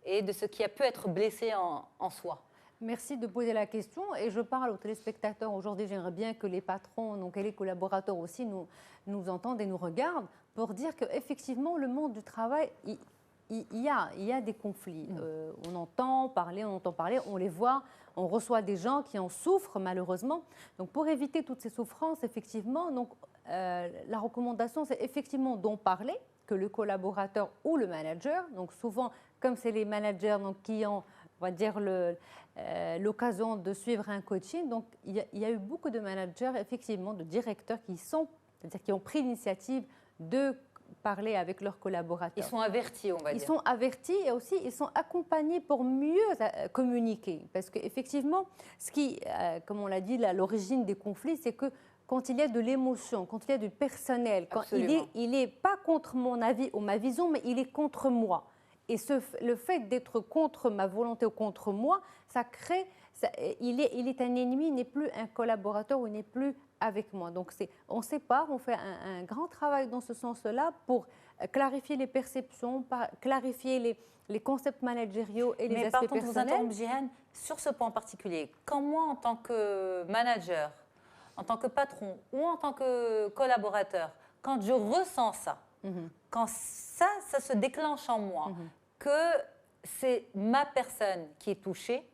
Speaker 1: et de ce qui a pu être blessé en soi?
Speaker 2: Merci de poser la question et je parle aux téléspectateurs aujourd'hui. J'aimerais bien que les patrons donc, et les collaborateurs aussi nous entendent et nous regardent pour dire qu'effectivement, le monde du travail, il y a des conflits. On entend parler, on les voit. On reçoit des gens qui en souffrent malheureusement. Donc pour éviter toutes ces souffrances, effectivement, donc, la recommandation, c'est effectivement d'en parler, que le collaborateur ou le manager, donc souvent, comme c'est les managers donc, qui ont, on va dire, l'occasion de suivre un coaching, donc il y a eu beaucoup de managers, effectivement, de directeurs c'est-à-dire qui ont pris l'initiative de parler avec leurs collaborateurs.
Speaker 1: Ils sont avertis, on va dire.
Speaker 2: Ils sont avertis et aussi ils sont accompagnés pour mieux communiquer. Parce qu'effectivement, comme on l'a dit, l'origine des conflits, c'est que quand il y a de l'émotion, quand il y a du personnel, quand il n'est pas contre mon avis ou ma vision, mais il est contre moi. Et le fait d'être contre ma volonté ou contre moi, ça crée... il est un ennemi, il n'est plus un collaborateur ou il n'est plus avec moi. Donc on sépare, on fait un grand travail dans ce sens-là pour clarifier les perceptions, clarifier les concepts managériaux et les aspects personnels.
Speaker 1: Mais Jihan, sur ce point particulier, quand moi, en tant que manager, en tant que patron ou en tant que collaborateur, quand je ressens ça, quand ça se déclenche en moi, que c'est ma personne qui est touchée,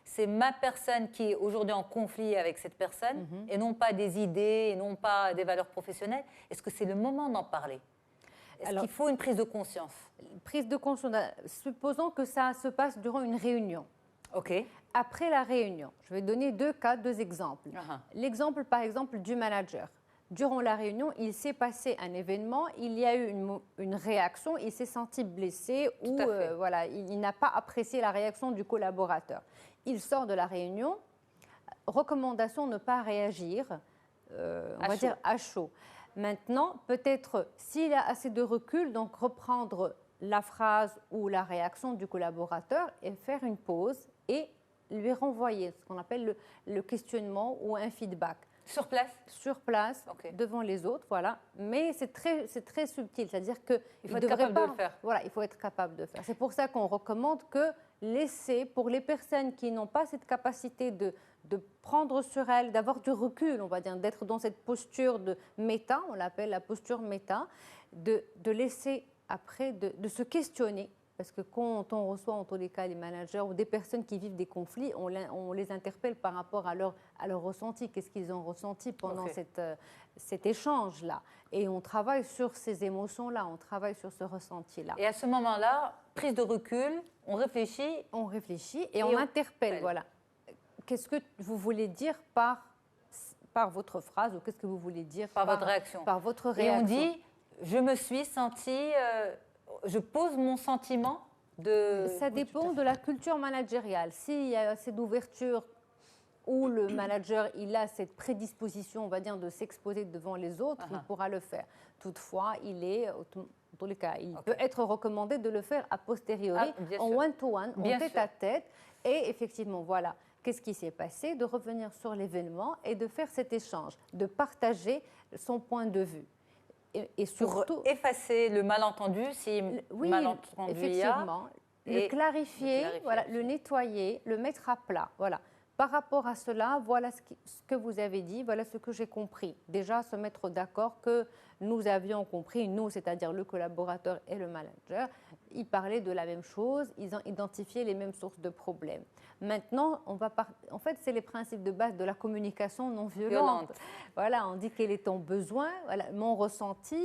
Speaker 1: c'est ma personne qui est aujourd'hui en conflit avec cette personne, et non pas des idées, et non pas des valeurs professionnelles. Est-ce que c'est le moment d'en parler? Est-ce qu'il faut une prise de conscience?
Speaker 2: Prise de conscience, supposons que ça se passe durant une réunion.
Speaker 1: OK.
Speaker 2: Après la réunion, je vais donner deux exemples. L'exemple, par exemple, du manager. Durant la réunion, il s'est passé un événement, il y a eu une réaction, il s'est senti blessé ou voilà, il n'a pas apprécié la réaction du collaborateur. Il sort de la réunion, recommandation ne pas réagir, on va dire à chaud. Maintenant, peut-être s'il a assez de recul, donc reprendre la phrase ou la réaction du collaborateur et faire une pause et lui renvoyer ce qu'on appelle le questionnement ou un feedback.
Speaker 1: Sur place?
Speaker 2: Sur place, devant les autres, voilà. Mais c'est très subtil, c'est-à-dire qu'il
Speaker 1: faut être capable de le faire.
Speaker 2: Voilà, il faut être capable de faire. C'est pour ça qu'on recommande que pour les personnes qui n'ont pas cette capacité de prendre sur elles, d'avoir du recul, on va dire, d'être dans cette posture de méta, on l'appelle la posture méta, de laisser après, de se questionner. Parce que quand on reçoit en tous les cas des managers ou des personnes qui vivent des conflits, on les interpelle par rapport à leur ressenti. Qu'est-ce qu'ils ont ressenti pendant cet échange-là? Et on travaille sur ces émotions-là, on travaille sur ce ressenti-là.
Speaker 1: Et à ce moment-là, prise de recul, on réfléchit.
Speaker 2: On réfléchit et on interpelle. Voilà. Qu'est-ce que vous voulez dire par votre phrase ou qu'est-ce que vous voulez dire
Speaker 1: par votre réaction?
Speaker 2: Par votre réaction.
Speaker 1: Et on dit, je me suis sentie... je pose mon sentiment de...
Speaker 2: Ça dépend de la culture managériale. S'il y a assez d'ouverture où le manager il a cette prédisposition, on va dire, de s'exposer devant les autres, il pourra le faire. Toutefois, dans tous les cas, il peut être recommandé de le faire a posteriori, en one-to-one, en tête-à-tête. Et effectivement, voilà, qu'est-ce qui s'est passé, de revenir sur l'événement et de faire cet échange, de partager son point de vue. Et surtout,
Speaker 1: pour effacer le malentendu, si malentendu
Speaker 2: effectivement, le clarifier, voilà, le nettoyer, le mettre à plat. Voilà. Par rapport à cela, voilà ce que vous avez dit, voilà ce que j'ai compris. Déjà, se mettre d'accord que nous avions compris, nous, c'est-à-dire le collaborateur et le manager, ils parlaient de la même chose, ils ont identifié les mêmes sources de problèmes. Maintenant, en fait, c'est les principes de base de la communication non violente. Voilà, on dit quel est ton besoin, voilà, mon ressenti,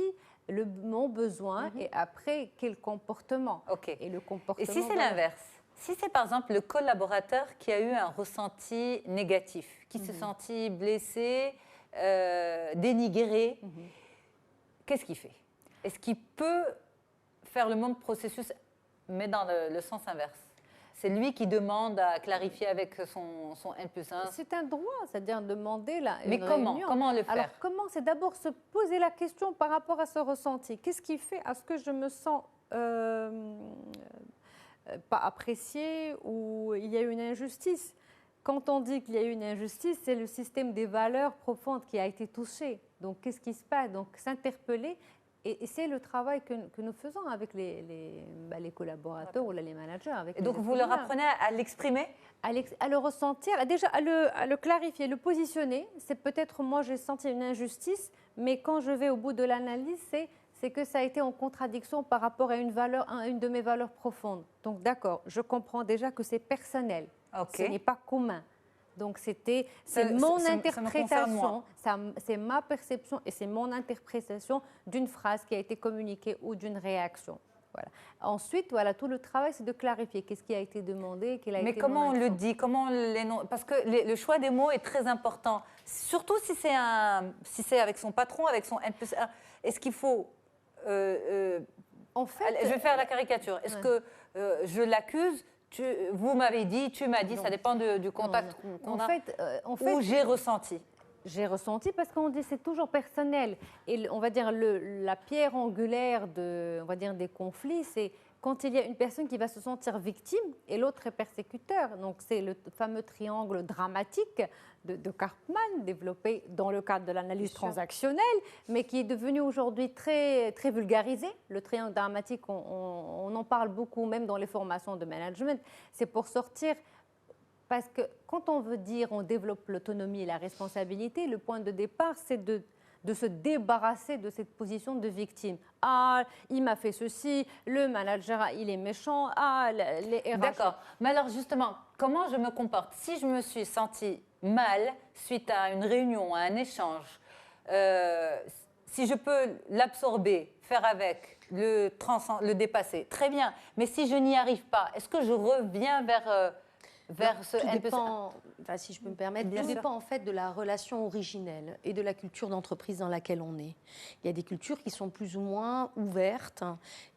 Speaker 2: mon besoin, et après, quel comportement.
Speaker 1: Et le comportement. Et si c'est l'inverse? Si c'est par exemple le collaborateur qui a eu un ressenti négatif, qui s'est senti blessé, dénigré, qu'est-ce qu'il fait? Est-ce qu'il peut faire le même processus, mais dans le sens inverse? C'est lui qui demande à clarifier avec son N+1.
Speaker 2: C'est un droit, c'est-à-dire demander
Speaker 1: mais comment?
Speaker 2: Réunion.
Speaker 1: Comment le faire?
Speaker 2: Alors, comment? C'est d'abord se poser la question par rapport à ce ressenti. Qu'est-ce qui fait à ce que je me sens pas apprécié ou il y a une injustice? Quand on dit qu'il y a une injustice, c'est le système des valeurs profondes qui a été touché. Donc, qu'est-ce qui se passe? Donc, s'interpeller. Et c'est le travail que nous faisons avec les collaborateurs ou les managers.
Speaker 1: Et donc, vous leur apprenez à l'exprimer?
Speaker 2: À le ressentir, déjà à le clarifier, le positionner. C'est peut-être, moi, j'ai senti une injustice, mais quand je vais au bout de l'analyse, c'est que ça a été en contradiction par rapport à une de mes valeurs profondes. Donc, d'accord, je comprends déjà que c'est personnel. Ce n'est pas commun. Donc, c'est mon interprétation, c'est ma perception et c'est mon interprétation d'une phrase qui a été communiquée ou d'une réaction. Voilà. Ensuite, voilà, tout le travail, c'est de clarifier qu'est-ce qui a été demandé,
Speaker 1: Mais comment on le dit, parce que le choix des mots est très important, surtout si c'est avec son patron, avec son N+1. Est-ce qu'il faut...
Speaker 2: en fait,
Speaker 1: je vais faire la caricature. Est-ce que je l'accuse? Vous m'avez dit, tu m'as dit, ça dépend du contact qu'on a. En fait, ou j'ai ressenti.
Speaker 2: J'ai ressenti parce qu'on dit c'est toujours personnel. Et on va dire la pierre angulaire des conflits, c'est quand il y a une personne qui va se sentir victime et l'autre est persécuteur. Donc c'est le fameux triangle dramatique de Karpman, développé dans le cadre de l'analyse transactionnelle, mais qui est devenu aujourd'hui très, très vulgarisé. Le triangle dramatique, on en parle beaucoup, même dans les formations de management. C'est pour sortir... Parce que quand on veut dire on développe l'autonomie et la responsabilité, le point de départ, c'est de se débarrasser de cette position de victime. Ah, il m'a fait ceci, le manager, il est méchant, les RH...
Speaker 1: D'accord. Mais alors justement, comment je me comporte? Si je me suis sentie mal suite à une réunion, à un échange, si je peux l'absorber, faire avec, le dépasser, très bien. Mais si je n'y arrive pas, est-ce que je reviens vers ce
Speaker 3: dépend, si je peux me permettre, tout dépend en fait de la relation originelle et de la culture d'entreprise dans laquelle on est. Il y a des cultures qui sont plus ou moins ouvertes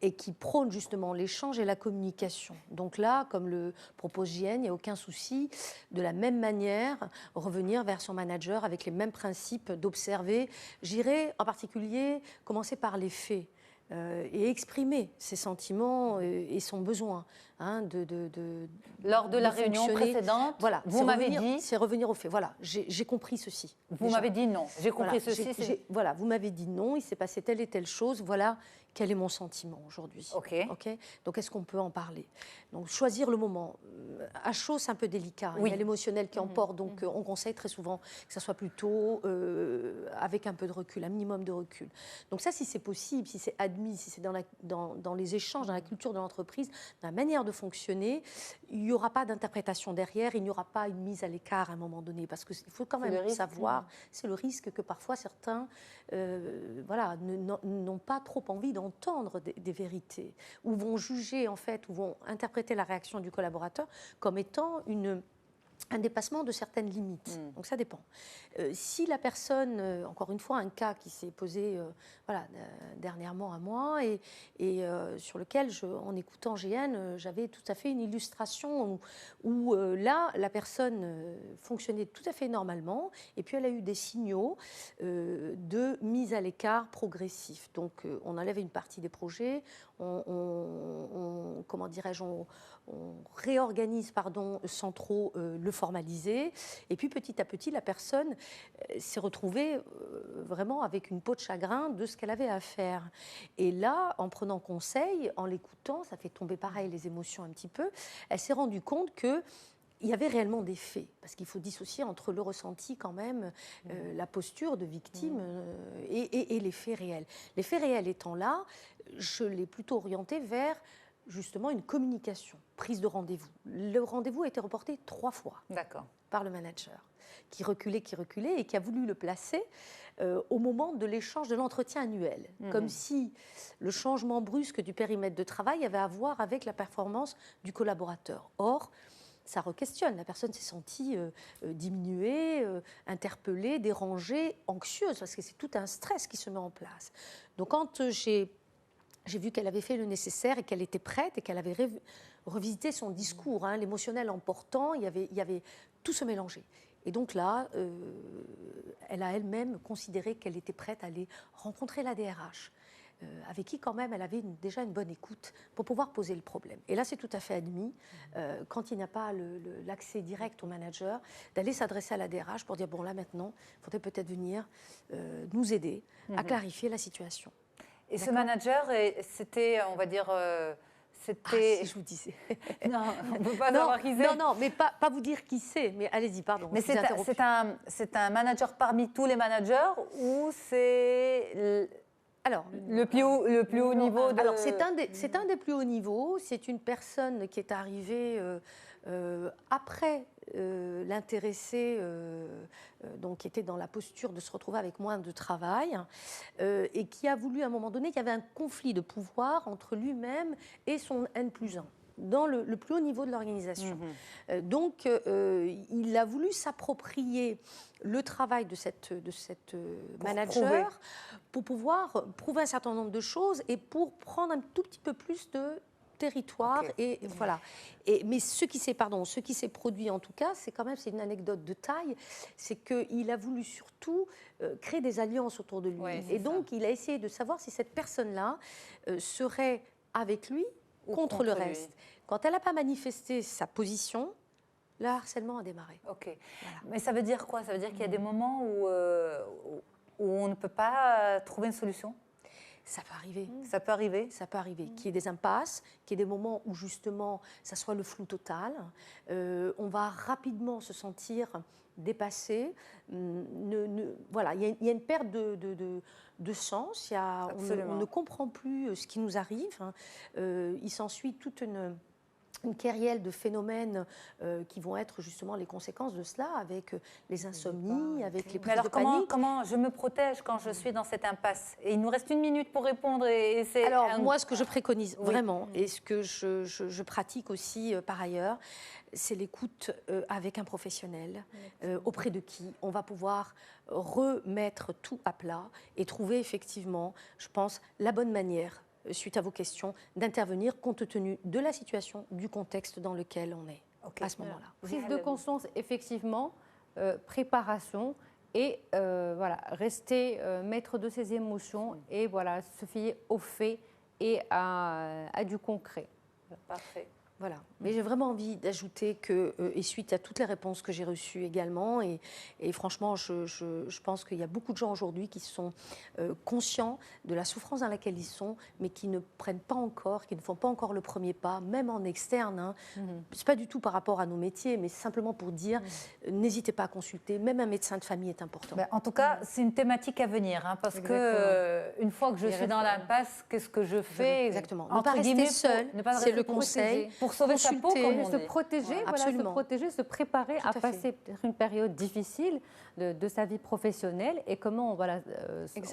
Speaker 3: et qui prônent justement l'échange et la communication. Donc là, comme le propose JN, il n'y a aucun souci. De la même manière, revenir vers son manager avec les mêmes principes d'observer. J'irai en particulier commencer par les faits. Et exprimer ses sentiments et son besoin.
Speaker 1: Lors de la réunion précédente,
Speaker 3: voilà,
Speaker 1: vous m'avez dit...
Speaker 3: C'est revenir au fait. Voilà, j'ai compris ceci.
Speaker 1: Vous m'avez dit non. J'ai compris ceci.
Speaker 3: Voilà, vous m'avez dit non, il s'est passé telle et telle chose. Voilà, quel est mon sentiment aujourd'hui.
Speaker 1: OK.
Speaker 3: Donc, est-ce qu'on peut en parler? Donc, choisir le moment. À chaud, c'est un peu délicat. Il y a l'émotionnel qui emporte. Donc, on conseille très souvent que ça soit plutôt avec un peu de recul, un minimum de recul. Donc ça, si c'est possible, si c'est admis, si c'est dans les échanges, dans la culture de l'entreprise, dans la manière de fonctionner, il n'y aura pas d'interprétation derrière, il n'y aura pas une mise à l'écart à un moment donné. Parce qu'il faut quand même savoir, c'est le risque que parfois certains n'ont pas trop envie d'entendre des vérités, ou vont juger en fait, ou vont interpréter la réaction du collaborateur comme étant un dépassement de certaines limites. Donc ça dépend. Si la personne, encore une fois, un cas qui s'est posé voilà, dernièrement à moi et sur lequel, en écoutant GN, j'avais tout à fait une illustration où là, la personne fonctionnait tout à fait normalement et puis elle a eu des signaux de mise à l'écart progressif. Donc on enlève une partie des projets, comment dirais-je, on réorganise sans trop le formaliser. Et puis petit à petit, la personne s'est retrouvée vraiment avec une peau de chagrin de ce qu'elle avait à faire. Et là, en prenant conseil, en l'écoutant, ça fait tomber pareil les émotions un petit peu, elle s'est rendue compte que il y avait réellement des faits, parce qu'il faut dissocier entre le ressenti quand même, la posture de victime et les faits réels. Les faits réels étant là, je l'ai plutôt orienté vers justement une communication, prise de rendez-vous. Le rendez-vous a été reporté 3 fois par le manager, qui reculait et qui a voulu le placer au moment de l'échange de l'entretien annuel, comme si le changement brusque du périmètre de travail avait à voir avec la performance du collaborateur. Or, ça re-questionne. La personne s'est sentie diminuée, interpellée, dérangée, anxieuse, parce que c'est tout un stress qui se met en place. Donc quand j'ai vu qu'elle avait fait le nécessaire et qu'elle était prête et qu'elle avait revisité son discours, l'émotionnel emportant, il y avait tout se mélanger. Et donc là, elle a elle-même considéré qu'elle était prête à aller rencontrer la DRH. Avec qui quand même elle avait déjà une bonne écoute pour pouvoir poser le problème. Et là c'est tout à fait admis, quand il n'y a pas l'accès direct au manager, d'aller s'adresser à la DRH pour dire bon là maintenant, il faudrait peut-être venir nous aider à clarifier la situation.
Speaker 1: Et ce manager, c'était, on va dire...
Speaker 3: C'était... si je vous disais.
Speaker 1: Non, on ne peut pas savoir qui c'est.
Speaker 3: Non, mais pas vous dire qui c'est, mais allez-y, pardon.
Speaker 1: Mais c'est un manager parmi tous les managers ou c'est... Alors, le plus haut niveau de...
Speaker 3: Alors, c'est un des plus hauts niveaux. C'est une personne qui est arrivée après l'intéressé, donc qui était dans la posture de se retrouver avec moins de travail, et qui a voulu, à un moment donné, qu'il y avait un conflit de pouvoir entre lui-même et son N+1. Dans le plus haut niveau de l'organisation. Donc, il a voulu s'approprier le travail de cette manager pour pouvoir prouver un certain nombre de choses et pour prendre un tout petit peu plus de territoire. Et voilà. Mais ce qui s'est produit en tout cas, c'est une anecdote de taille, c'est qu'il a voulu surtout créer des alliances autour de lui. Et donc, il a essayé de savoir si cette personne-là serait avec lui contre le reste. Quand elle n'a pas manifesté sa position, le harcèlement a démarré.
Speaker 1: Voilà. Mais ça veut dire quoi? Ça veut dire qu'il y a des moments où on ne peut pas trouver une solution?
Speaker 3: Ça peut arriver.
Speaker 1: Ça peut arriver?
Speaker 3: Ça peut arriver. Qu'il y ait des impasses, qu'il y ait des moments où justement ça soit le flou total. On va rapidement se sentir dépassé. Voilà, il y a une perte de sens. On ne comprend plus ce qui nous arrive. Il s'ensuit toute une kyrielle de phénomènes qui vont être justement les conséquences de cela, avec les insomnies, avec les prises de panique.
Speaker 1: Comment je me protège quand je suis dans cette impasse? Et il nous reste 1 minute pour répondre.
Speaker 3: Moi, ce que je préconise vraiment, et ce que je pratique aussi par ailleurs, c'est l'écoute avec un professionnel, auprès de qui on va pouvoir remettre tout à plat et trouver effectivement, je pense, la bonne manière, suite à vos questions, d'intervenir compte tenu de la situation, du contexte dans lequel on est à ce moment-là.
Speaker 2: Prise de conscience, effectivement, préparation et rester maître de ses émotions et se fier aux faits et à du concret.
Speaker 1: Parfait.
Speaker 3: Voilà. Mais j'ai vraiment envie d'ajouter que, et suite à toutes les réponses que j'ai reçues également, et franchement, je pense qu'il y a beaucoup de gens aujourd'hui qui sont conscients de la souffrance dans laquelle ils sont, mais qui ne prennent pas encore, qui ne font pas encore le premier pas, même en externe. C'est pas du tout par rapport à nos métiers, mais simplement pour dire, n'hésitez pas à consulter, même un médecin de famille est important.
Speaker 1: En tout cas, c'est une thématique à venir, parce que une fois que je suis dans l'impasse, qu'est-ce que je fais?
Speaker 3: Exactement. Ne pas rester seul, c'est le conseil.
Speaker 1: Pour sauver sa peau, comme on dit.
Speaker 2: Se protéger, se préparer à passer peut-être une période difficile de sa vie professionnelle et comment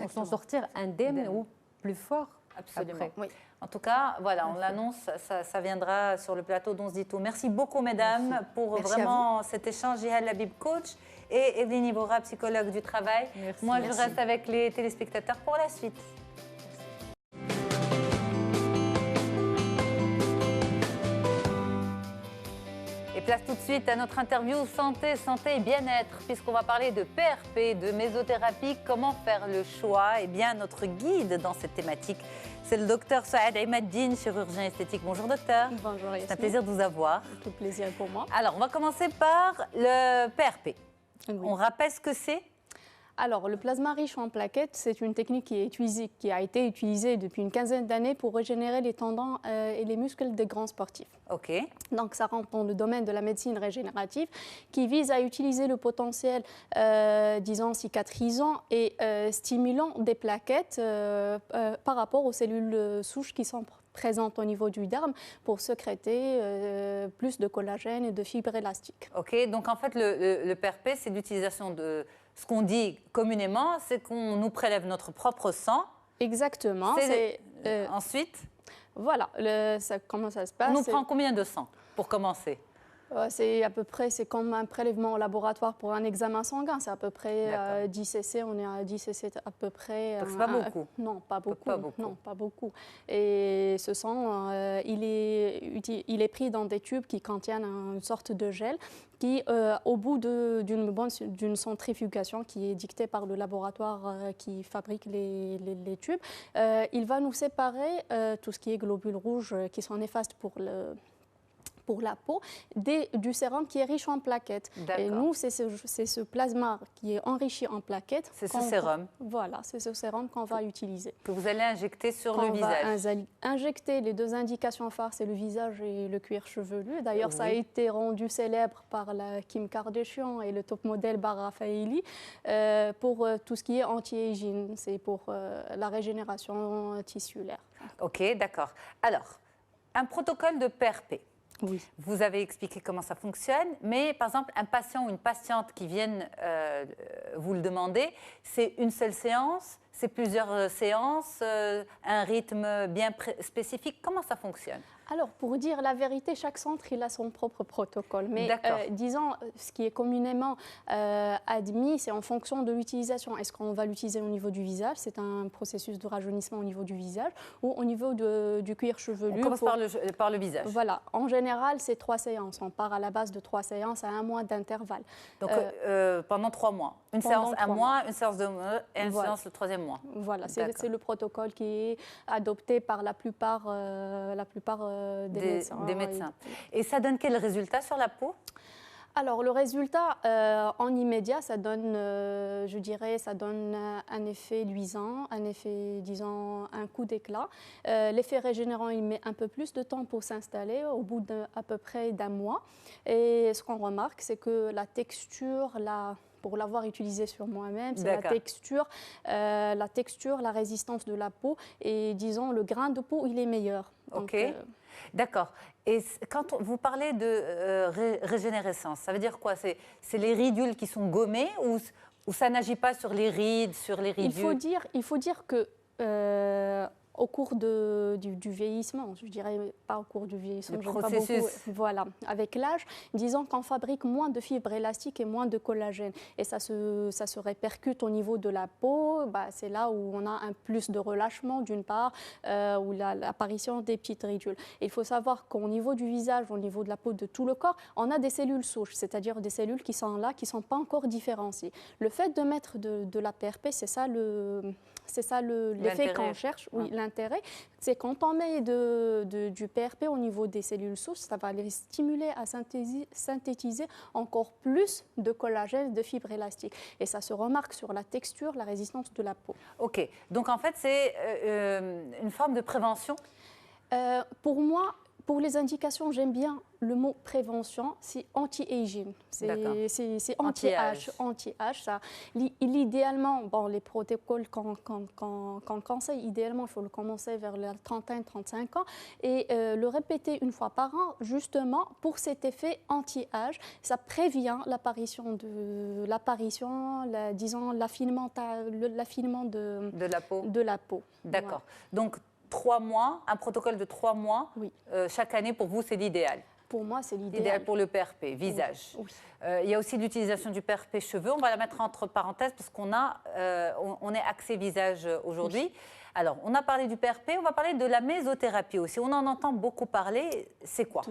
Speaker 2: s'en sortir indemne ou plus fort.
Speaker 1: Absolument.
Speaker 2: après.
Speaker 3: Oui.
Speaker 1: En tout cas, voilà, on l'annonce, ça viendra sur le plateau d'On se dit tout. Merci beaucoup, mesdames, pour
Speaker 3: Merci
Speaker 1: vraiment cet échange. Jihad Labib, coach, et Evelyne Ivora, psychologue du travail.
Speaker 2: Merci.
Speaker 1: Moi, je
Speaker 3: Merci.
Speaker 1: reste avec les téléspectateurs pour la suite. Et place tout de suite à notre interview santé, santé et bien-être, puisqu'on va parler de PRP, de mésothérapie, comment faire le choix. Eh bien, notre guide dans cette thématique, c'est le docteur Saad Aymaddine, chirurgien esthétique. Bonjour docteur.
Speaker 4: Bonjour Yasmine.
Speaker 1: C'est un plaisir de vous avoir.
Speaker 4: Tout plaisir pour moi.
Speaker 1: Alors, on va commencer par le PRP.
Speaker 4: Oui.
Speaker 1: On rappelle ce que c'est?
Speaker 4: Alors, le plasma riche en plaquettes, c'est une technique qui a été utilisée depuis une quinzaine d'années pour régénérer les tendons et les muscles des grands sportifs.
Speaker 1: OK.
Speaker 4: Donc, ça rentre dans le domaine de la médecine régénérative qui vise à utiliser le potentiel, disons, cicatrisant et stimulant des plaquettes par rapport aux cellules souches qui sont présentes au niveau du derme pour sécréter plus de collagène et de fibres élastiques.
Speaker 1: OK. Donc, en fait, le PRP, c'est l'utilisation de ce qu'on dit communément, c'est qu'on nous prélève notre propre sang.
Speaker 4: Exactement.
Speaker 1: Ensuite,
Speaker 4: Voilà, comment ça se passe.
Speaker 1: on nous prend combien de sang pour commencer?
Speaker 4: C'est à peu près, c'est comme un prélèvement au laboratoire pour un examen sanguin. C'est à peu près 10 cc. On est à 10 cc à peu près.
Speaker 1: Donc, c'est pas beaucoup.
Speaker 4: Non, pas beaucoup.
Speaker 1: Pas beaucoup.
Speaker 4: Non, pas beaucoup. Et ce sang, il est pris dans des tubes qui contiennent une sorte de gel qui, au bout d'une centrifugation qui est dictée par le laboratoire qui fabrique les tubes, il va nous séparer tout ce qui est globules rouges qui sont néfastes pour la peau, du sérum qui est riche en plaquettes. Et nous, c'est ce plasma qui est enrichi en plaquettes.
Speaker 1: C'est ce sérum.
Speaker 4: Voilà, c'est ce sérum qu'on va utiliser.
Speaker 1: Que vous allez injecter sur le visage.
Speaker 4: On va injecter les deux indications phares, c'est le visage et le cuir chevelu. D'ailleurs, ça a été rendu célèbre par la Kim Kardashian et le top modèle Bara Faili pour tout ce qui est anti-aging. C'est pour la régénération tissulaire.
Speaker 1: OK, d'accord. Alors, un protocole de PRP.
Speaker 4: Oui.
Speaker 1: Vous avez expliqué comment ça fonctionne, mais par exemple, un patient ou une patiente qui viennent vous le demander, c'est une seule séance, c'est plusieurs séances, un rythme bien spécifique. Comment ça fonctionne?
Speaker 4: Alors, pour dire la vérité, chaque centre il a son propre protocole. Mais disons, ce qui est communément admis, c'est en fonction de l'utilisation. Est-ce qu'on va l'utiliser au niveau du visage? C'est un processus de rajeunissement au niveau du visage ou au niveau du cuir chevelu.
Speaker 1: On commence par le visage.
Speaker 4: Voilà. En général, c'est 3 séances. On part à la base de 3 séances à 1 mois d'intervalle.
Speaker 1: Donc, pendant 3 mois. Une séance un mois, une séance 2 mois et une séance le 3e mois.
Speaker 4: Voilà, c'est le protocole qui est adopté par la plupart des médecins.
Speaker 1: Et ça donne quel résultat sur la peau?
Speaker 4: Alors, le résultat, en immédiat, ça donne, je dirais, ça donne un effet luisant, un effet, disons, un coup d'éclat. L'effet régénérant, il met un peu plus de temps pour s'installer, au bout d'à peu près d'un mois. Et ce qu'on remarque, c'est que la texture, pour l'avoir utilisé sur moi-même, c'est la texture, la résistance de la peau et, disons, le grain de peau, il est meilleur.
Speaker 1: Donc, OK, d'accord. Et quand vous parlez de régénérescence, ça veut dire quoi? C'est les ridules qui sont gommées ou ça n'agit pas sur les rides, sur les ridules?
Speaker 4: Il faut dire que au cours du vieillissement, je dirais pas au cours du vieillissement,
Speaker 1: le processus.
Speaker 4: Pas beaucoup, voilà, avec l'âge, disons qu'on fabrique moins de fibres élastiques et moins de collagène. Et ça se répercute au niveau de la peau. C'est là où on a un plus de relâchement d'une part, ou l'apparition des petites ridules. Et il faut savoir qu'au niveau du visage, au niveau de la peau de tout le corps, on a des cellules souches, c'est-à-dire des cellules qui sont là, qui ne sont pas encore différenciées. Le fait de mettre de la PRP, c'est ça l'effet qu'on cherche, oui, l'intérêt, c'est quand on met du PRP au niveau des cellules souches, ça va les stimuler à synthétiser encore plus de collagène, de fibres élastiques. Et ça se remarque sur la texture, la résistance de la peau.
Speaker 1: OK. Donc en fait, c'est une forme de prévention?
Speaker 4: Pour moi, pour les indications, j'aime bien le mot prévention, c'est anti-aging, c'est anti-âge. Idéalement, les protocoles qu'on conseille, idéalement, il faut le commencer vers la trentaine, 35 ans et le répéter une fois par an, justement, pour cet effet anti-âge. Ça prévient l'affinement de
Speaker 1: la peau.
Speaker 4: De la peau.
Speaker 1: D'accord.
Speaker 4: Voilà.
Speaker 1: Donc, 3 mois, un protocole de 3 mois,
Speaker 4: Oui.
Speaker 1: chaque année, pour vous, c'est l'idéal.
Speaker 4: Pour moi, c'est
Speaker 1: Idéal
Speaker 4: l'idéal.
Speaker 1: pour le PRP, visage.
Speaker 4: Oui.
Speaker 1: Il y a aussi l'utilisation du PRP cheveux. On va la mettre entre parenthèses parce qu'on on est axé visage aujourd'hui.
Speaker 4: Oui.
Speaker 1: Alors, on a parlé du PRP, on va parler de la mésothérapie aussi. On en entend beaucoup parler. C'est quoi?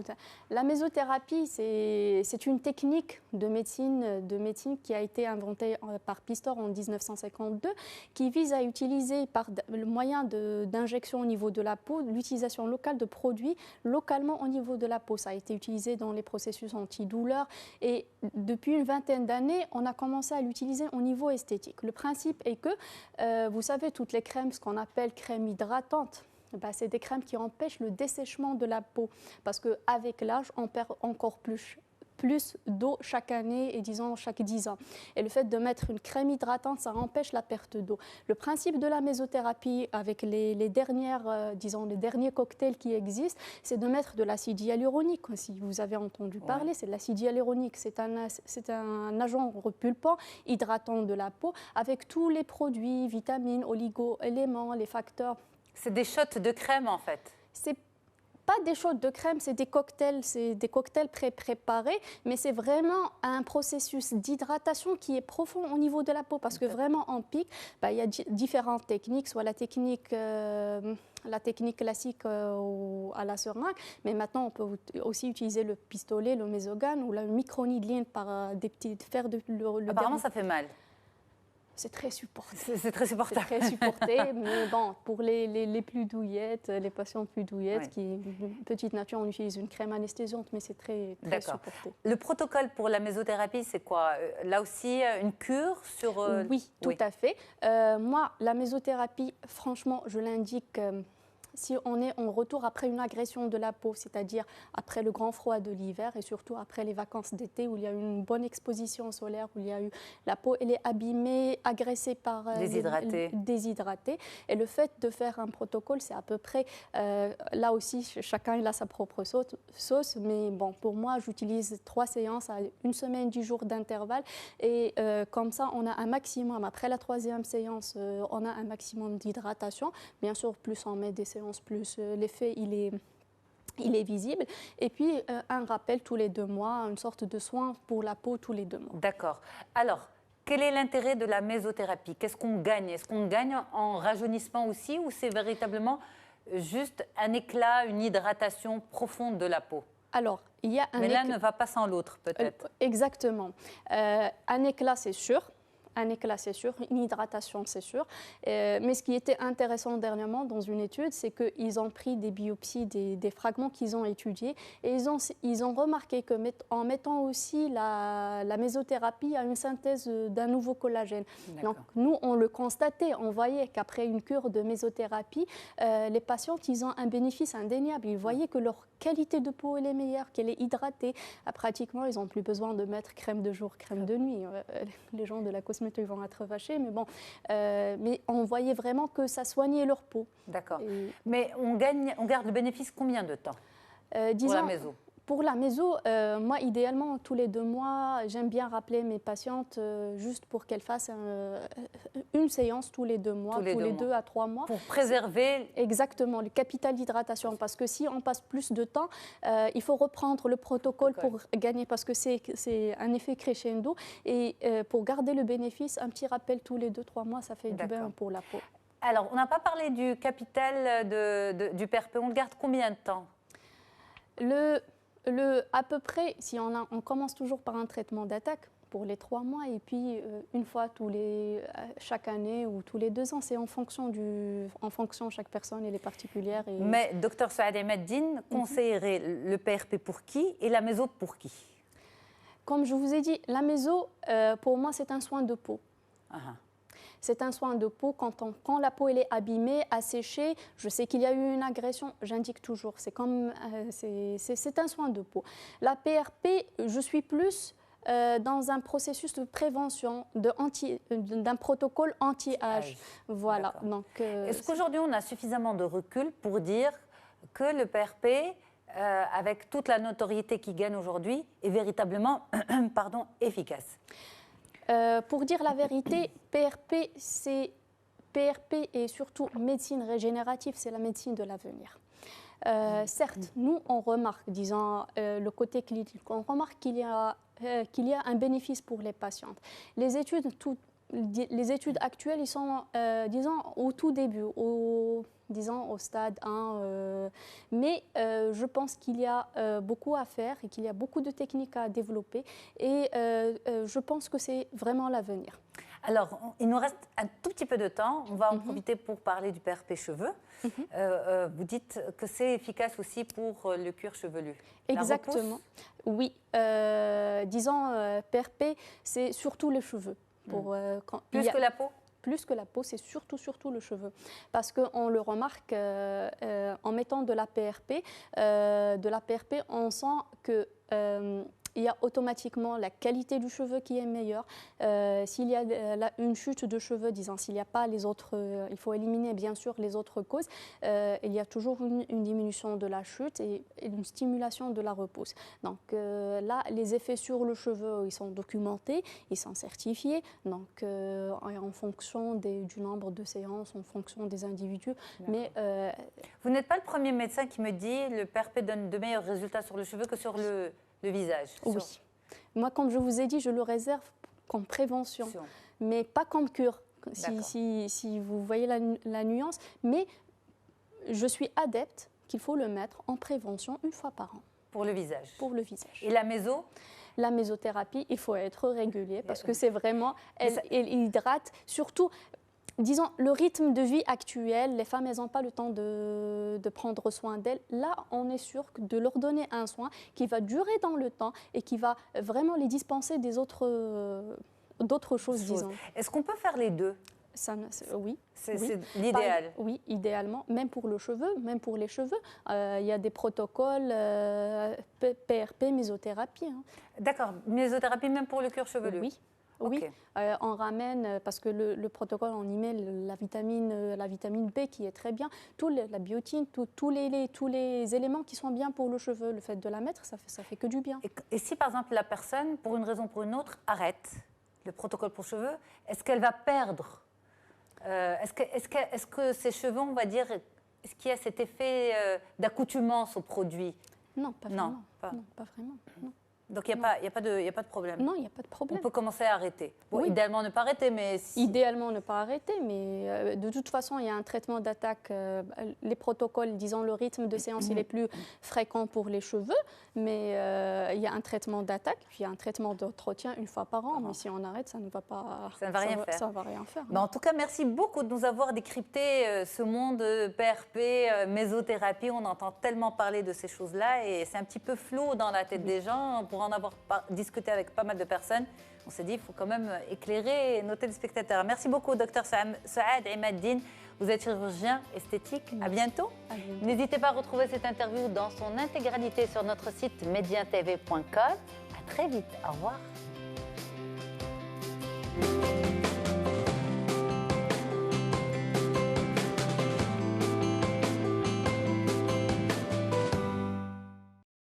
Speaker 4: La mésothérapie, c'est une technique de médecine qui a été inventée par Pistor en 1952, qui vise à utiliser par le moyen d'injection au niveau de la peau, l'utilisation locale de produits localement au niveau de la peau. Ça a été utilisé dans les processus antidouleurs et depuis une vingtaine d'années, on a commencé à l'utiliser au niveau esthétique. Le principe est que, vous savez, toutes les crèmes, ce qu'on appelle crème hydratante, c'est des crèmes qui empêchent le dessèchement de la peau parce qu'avec l'âge, on perd encore plus d'eau chaque année et disons chaque 10 ans. Et le fait de mettre une crème hydratante, ça empêche la perte d'eau. Le principe de la mésothérapie avec les derniers cocktails qui existent, c'est de mettre de l'acide hyaluronique. Si vous avez entendu parler, c'est de l'acide hyaluronique. C'est un agent repulpant, hydratant de la peau avec tous les produits, vitamines, oligo-éléments, les facteurs.
Speaker 1: C'est des shots de crème en fait.
Speaker 4: C'est pas des shots de crème, c'est des cocktails pré-préparés, mais c'est vraiment un processus d'hydratation qui est profond au niveau de la peau parce que vraiment en pic, il y a différentes techniques, soit la technique classique à la seringue, mais maintenant on peut aussi utiliser le pistolet, le mésogane ou la microneedling par des petites fers de
Speaker 1: Apparemment, ça fait mal.
Speaker 4: C'est très supporté.
Speaker 1: C'est très supportable.
Speaker 4: C'est très supporté, mais bon, pour les plus douillettes, les patients plus douillettes, qui petite nature, on utilise une crème anesthésiante, mais c'est très supporté.
Speaker 1: Le protocole pour la mésothérapie, c'est quoi? Là aussi, une cure sur...
Speaker 4: Oui, tout à fait. Moi, la mésothérapie, franchement, je l'indique... si on est en retour après une agression de la peau, c'est-à-dire après le grand froid de l'hiver et surtout après les vacances d'été où il y a eu une bonne exposition solaire, où il y a eu la peau, elle est abîmée, agressée par déshydratée. Et le fait de faire un protocole, c'est à peu près, là aussi, chacun il a sa propre sauce, mais bon, pour moi, j'utilise 3 séances à 1 semaine, 10 jours d'intervalle et comme ça, on a un maximum, après la 3e séance, on a un maximum d'hydratation. Bien sûr, plus on met des séances, plus l'effet il est visible. Et puis un rappel tous les 2 mois, une sorte de soin pour la peau tous les 2 mois.
Speaker 1: D'accord. Alors, quel est l'intérêt de la mésothérapie? Qu'est-ce qu'on gagne? Est-ce qu'on gagne en rajeunissement aussi ou c'est véritablement juste un éclat, une hydratation profonde de la peau?
Speaker 4: Alors, il y a un
Speaker 1: Mais l'un ne va pas sans l'autre, peut-être.
Speaker 4: Exactement. Un éclat, c'est sûr. Un éclat, c'est sûr, une hydratation, c'est sûr. Mais ce qui était intéressant dernièrement dans une étude, c'est qu'ils ont pris des biopsies, des fragments qu'ils ont étudiés, et ils ont remarqué qu'en mettant aussi la mésothérapie à une synthèse d'un nouveau collagène. Donc nous, on le constatait, on voyait qu'après une cure de mésothérapie, les patientes, ils ont un bénéfice indéniable. Ils voyaient que leur qualité de peau elle est meilleure, qu'elle est hydratée. Pratiquement, ils n'ont plus besoin de mettre crème de jour, crème de nuit. Les gens de la cosmétique vont être fâchés, mais bon, mais on voyait vraiment que ça soignait leur peau.
Speaker 1: D'accord. Mais on garde le bénéfice combien de temps pour la méso?
Speaker 4: Pour la méso, moi, idéalement, tous les 2 mois, j'aime bien rappeler mes patientes juste pour qu'elles fassent une séance tous les 2 mois, tous les 2 à 3 mois.
Speaker 1: Pour préserver...
Speaker 4: Exactement, le capital d'hydratation. Parce que si on passe plus de temps, il faut reprendre le protocole pour gagner, parce que c'est un effet crescendo. Et pour garder le bénéfice, un petit rappel tous les 2-3 mois, ça fait du bien pour la peau.
Speaker 1: Alors, on n'a pas parlé du capital du PRP. On le garde combien de temps?
Speaker 4: À peu près, si on commence toujours par un traitement d'attaque pour les 3 mois et puis une fois chaque année ou tous les 2 ans, c'est en fonction chaque personne et les particulières.
Speaker 1: Mais Dr Souadeh Meddine conseillerait le PRP pour qui et la méso pour qui?
Speaker 4: Comme je vous ai dit, la méso, pour moi, c'est un soin de peau. C'est un soin de peau quand la peau elle est abîmée, asséchée. Je sais qu'il y a eu une agression, j'indique toujours. C'est un soin de peau. La PRP, je suis plus dans un processus de prévention, d'un protocole anti-âge. Voilà.
Speaker 1: Est-ce qu'aujourd'hui on a suffisamment de recul pour dire que le PRP, avec toute la notoriété qu'il gagne aujourd'hui, est véritablement efficace?
Speaker 4: Pour dire la vérité, PRP, c'est PRP et surtout médecine régénérative, c'est la médecine de l'avenir. Certes, nous, on remarque, disons, le côté clinique, on remarque qu'il y a un bénéfice pour les patientes. Les études actuelles, ils sont, disons, au tout début, disons, au stade 1. Mais je pense qu'il y a beaucoup à faire et qu'il y a beaucoup de techniques à développer. Et je pense que c'est vraiment l'avenir.
Speaker 1: Alors, il nous reste un tout petit peu de temps. On va en profiter pour parler du PRP cheveux. Vous dites que c'est efficace aussi pour le cuir chevelu.
Speaker 4: Exactement. Oui. Disons, PRP, c'est surtout les cheveux.
Speaker 1: Plus que la peau?
Speaker 4: Plus que la peau, c'est surtout le cheveu. Parce qu'on le remarque en mettant de la PRP, on sent que il y a automatiquement la qualité du cheveu qui est meilleure. S'il y a une chute de cheveux, disons, s'il n'y a pas les autres, il faut éliminer bien sûr les autres causes, il y a toujours une diminution de la chute et une stimulation de la repousse. Donc là, les effets sur le cheveu, ils sont documentés, ils sont certifiés, donc en fonction du nombre de séances, en fonction des individus. Mais,
Speaker 1: vous n'êtes pas le premier médecin qui me dit le PRP donne de meilleurs résultats sur le cheveu que sur le visage.
Speaker 4: Oui. Moi, comme je vous ai dit, je le réserve comme prévention, mais pas comme cure, si vous voyez la nuance. Mais je suis adepte qu'il faut le mettre en prévention une fois par an.
Speaker 1: Pour le visage.
Speaker 4: Pour le visage.
Speaker 1: Et la méso?
Speaker 4: La mésothérapie, il faut être régulier parce que c'est vraiment, elle hydrate, surtout. Disons, le rythme de vie actuel, les femmes, elles n'ont pas le temps de prendre soin d'elles. Là, on est sûr de leur donner un soin qui va durer dans le temps et qui va vraiment les dispenser d'autres choses, disons.
Speaker 1: Est-ce qu'on peut faire les deux?
Speaker 4: Oui.
Speaker 1: C'est l'idéal.
Speaker 4: Oui, idéalement, même pour le cheveu, même pour les cheveux. Il y a des protocoles PRP, mésothérapie. Hein.
Speaker 1: D'accord, mésothérapie même pour le cuir chevelu?
Speaker 4: Oui.
Speaker 1: Okay.
Speaker 4: Oui, on ramène, parce que le protocole, on y met la vitamine B qui est très bien, la biotine, tous les éléments qui sont bien pour le cheveu. Le fait de la mettre, ça fait que du bien.
Speaker 1: Et si par exemple la personne, pour une raison ou pour une autre, arrête le protocole pour cheveux, est-ce qu'elle va perdre est-ce que ses cheveux, on va dire, est-ce qu'il y a cet effet d'accoutumance au produit?
Speaker 4: Non, pas vraiment. Non, pas vraiment. Non.
Speaker 1: Donc il n'y a pas de problème?
Speaker 4: Non, il n'y a pas de problème.
Speaker 1: On peut commencer à arrêter. Bon,
Speaker 4: oui.
Speaker 1: Idéalement ne pas arrêter, mais...
Speaker 4: Idéalement ne pas arrêter, mais de toute façon, il y a un traitement d'attaque. Les protocoles, disons, le rythme de séance, il est plus fréquent pour les cheveux, mais il y a un traitement d'attaque, puis il y a un traitement d'entretien une fois par an. Mais si on arrête, ça ne va pas...
Speaker 1: Ça ne va rien faire.
Speaker 4: Ça ne va rien faire.
Speaker 1: En tout cas, merci beaucoup de nous avoir décrypté ce monde PRP, mésothérapie. On entend tellement parler de ces choses-là et c'est un petit peu flou dans la tête des gens. Pour en avoir discuté avec pas mal de personnes, on s'est dit qu'il faut quand même éclairer nos téléspectateurs. Merci beaucoup, Dr Saad Imaddine. Vous êtes chirurgien esthétique. À bientôt. N'hésitez pas à retrouver cette interview dans son intégralité sur notre site medientv.com. À très vite. Au revoir.